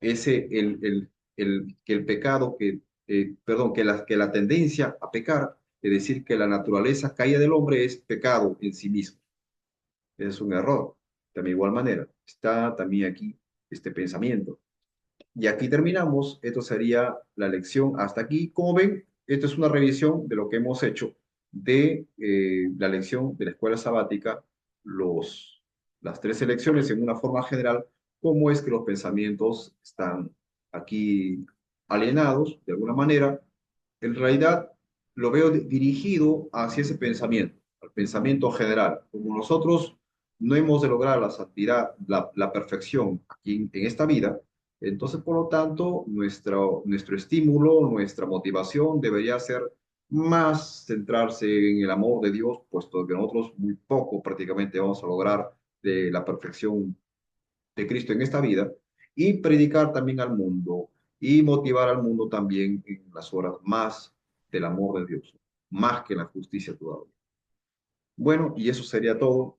que el pecado, perdón, que la tendencia a pecar, es decir, que la naturaleza caída del hombre es pecado en sí mismo. Es un error. También de igual manera, está también aquí este pensamiento. Y aquí terminamos. Esto sería la lección hasta aquí. Como ven, esto es una revisión de lo que hemos hecho de la lección de la escuela sabática, las tres lecciones en una forma general, cómo es que los pensamientos están aquí alienados de alguna manera. En realidad, lo veo dirigido hacia ese pensamiento, al pensamiento general. Como nosotros no hemos de lograr la santidad, la perfección aquí en esta vida, entonces, por lo tanto, nuestro estímulo, nuestra motivación debería ser más centrarse en el amor de Dios, puesto que nosotros muy poco prácticamente vamos a lograr de la perfección de Cristo en esta vida, y predicar también al mundo y motivar al mundo también en las horas más del amor de Dios, más que en la justicia todavía. Bueno, y eso sería todo.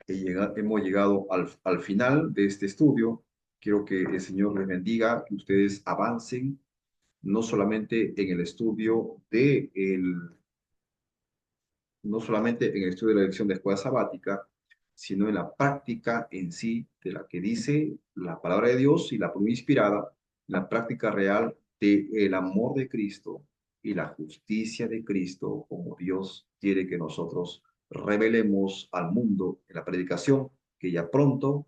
Hemos llegado al final de este estudio. Quiero que el Señor les bendiga, que ustedes avancen no solamente en el estudio no solamente en el estudio de la lección de escuela sabática, sino en la práctica en sí de la que dice la palabra de Dios y la prueba inspirada, la práctica real del amor de Cristo y la justicia de Cristo, como Dios quiere que nosotros revelemos al mundo en la predicación que ya pronto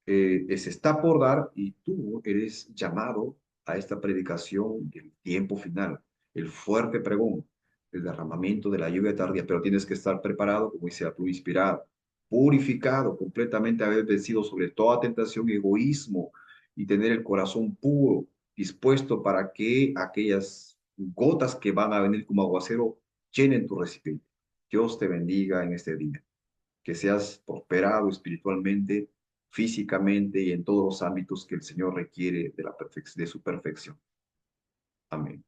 se está por dar, y tú eres llamado a esta predicación del tiempo final, el fuerte pregón, el derramamiento de la lluvia tardía, pero tienes que estar preparado, como dice tú, inspirado, purificado, completamente haber vencido sobre toda tentación y egoísmo, y tener el corazón puro, dispuesto para que aquellas gotas que van a venir como aguacero llenen tu recipiente. Dios te bendiga en este día, que seas prosperado espiritualmente, físicamente y en todos los ámbitos que el Señor requiere de su perfección. Amén.